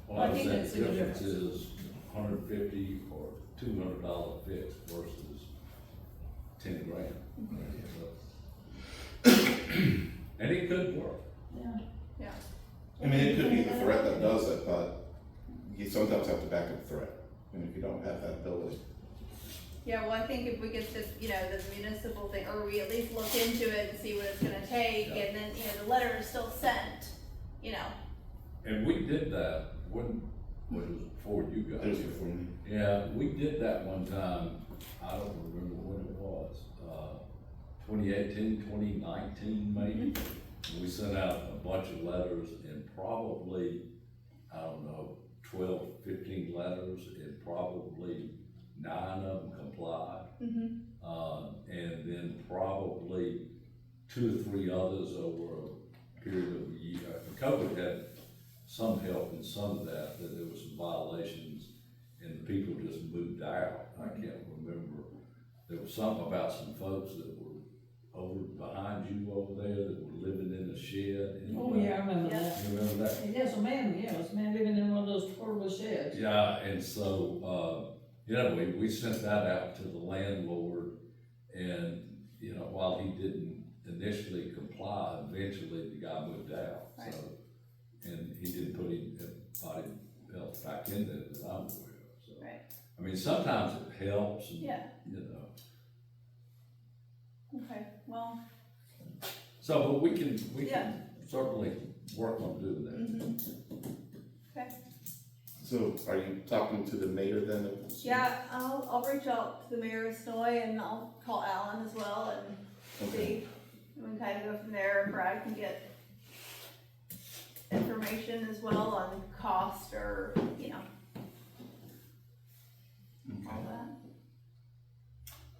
well, I I think said that's the the difference difference. is $150 or $200 fix versus 10 grand. And it could work. Yeah. I mean, it could be the threat that does it, but you sometimes have to back up the threat. And if you don't have that ability. Yeah, well, I think if we get this, you know, the municipal thing, or we at least look into it and see what it's gonna take, Yeah. and then, you know, the letter is still sent, you know. And we did that when it was before you guys. It was before me. Yeah, we did that one time, I don't remember when it was, 2018, 2019 maybe. And we sent out a bunch of letters and probably, I don't know, 12, 15 letters, and probably 9 of them complied. And then probably 2 or 3 others over a period of a year. COVID had some help in some of that there was some violations and the people just moved out. I can't remember. There was something about some folks that were over behind you over there that were living in a shed. Oh, yeah, I remember Yeah. that. You remember that? And yes, a man living in one of those portable sheds. Yeah, and so, we sent that out to the landlord, and, while he didn't initially comply, eventually the guy moved out, Right. so. And he didn't put anybody else back in there that I'm aware of, so. Right. I mean, sometimes it helps, and, Yeah. Okay, well, So, but we can Yeah. certainly work on doing that. okay. So are you talking to the mayor then? Yeah, I'll reach out to the mayor of Snoy, and I'll call Alan as well and see, and we can kind of go from there, and Brad can get information as well on cost or, all that.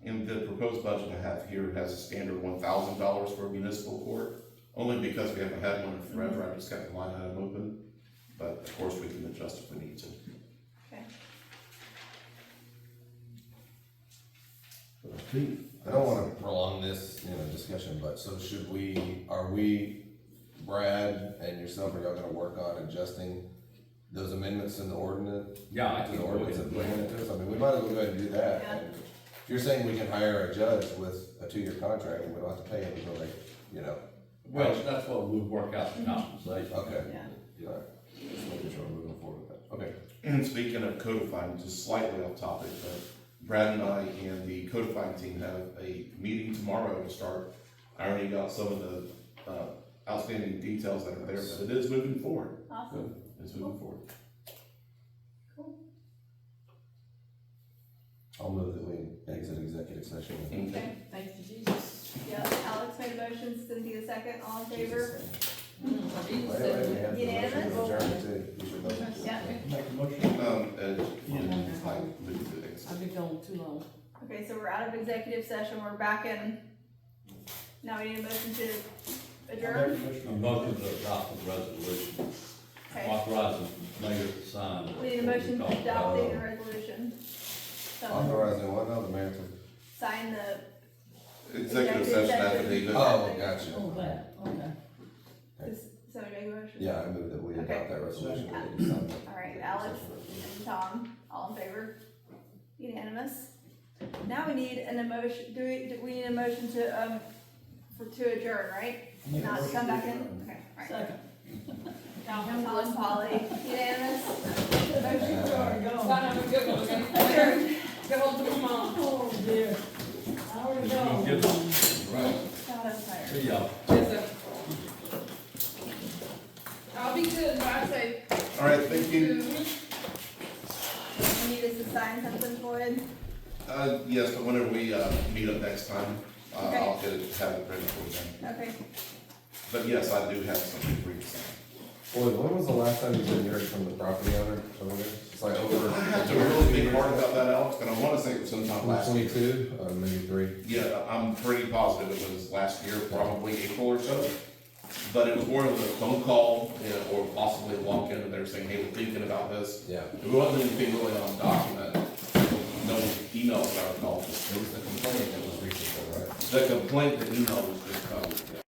And the proposed budget I have here has a standard $1,000 for municipal court, only because we haven't had one in forever, I just got the line item open. But of course, we can adjust if we need to. Okay. I don't wanna prolong this, discussion, but so are we, Brad and yourself, are y'all gonna work on adjusting those amendments in the ordinance? Yeah, I To can the go ordinance ahead and and bring it to us? I mean, we might as well go ahead and do that. Yeah. And if you're saying we can hire a judge with a 2-year contract and we don't have to pay him until Well, that's what we'll work out the compensation. okay. Yeah. Alright, just making sure we're moving forward with that, okay. And speaking of codifying, just slightly off topic, but Brad and I and the codifying team have a meeting tomorrow to start ironing out some of the outstanding details that are there, but it is moving forward. Awesome. It's moving forward. Cool. I'll move that we exit executive session. Okay. Thank you, Jesus. Yeah, Alex made a motion, Cynthia second, all in favor? Wait, we have the motion Unanimous? to adjourn too. You should vote. Yeah. Make a motion. I moved to exit. I've been gone too long. Okay, so we're out of executive session, we're back in. Now we need a motion to adjourn? A motion to adopt the resolution, Okay, authorizing mayor to sign. we need a motion to adopt the resolution. Someone Authorizing what now, the mayor to? sign the, Executive session affidavit. Oh, gotcha. Oh, that, okay. does somebody make a motion? Yeah, I move that we Okay. adopt that resolution. and that you sign it. All right, Alex and Tom, all in favor? Unanimous. Now we need an emotion, do we need a motion to, to adjourn, right? Make a Not to motion come to back in? adjourn. Okay, all right. Second. Tom and Polly, unanimous? Motion to adjourn. Bye, have a good one, okay? Adjourned. Go home to mom. Oh, dear. I already Get know. Right. God, I'm tired. See y'all. Yes, sir. I'll be good, drive safe. All right, thank you. You need us to sign something, Floyd? Yes, but whenever we, meet up next time, Okay. I'll get it, have it ready for you then. Okay. But yes, I do have something for you to sign. Boy, when was the last time you said you heard from the property owner over there? It's like over. I have to really think hard about that, Alex, but I wanna say it was sometime last year. 22, maybe 3. Yeah, I'm pretty positive it was last year, probably April or so. But it was more of a phone call, you know, or possibly a walk-in, and they were saying, hey, we're thinking about this. Yeah. It wasn't anything really on document, no emails that I recall. It was the complaint that was recent, right? The complaint, the email was just,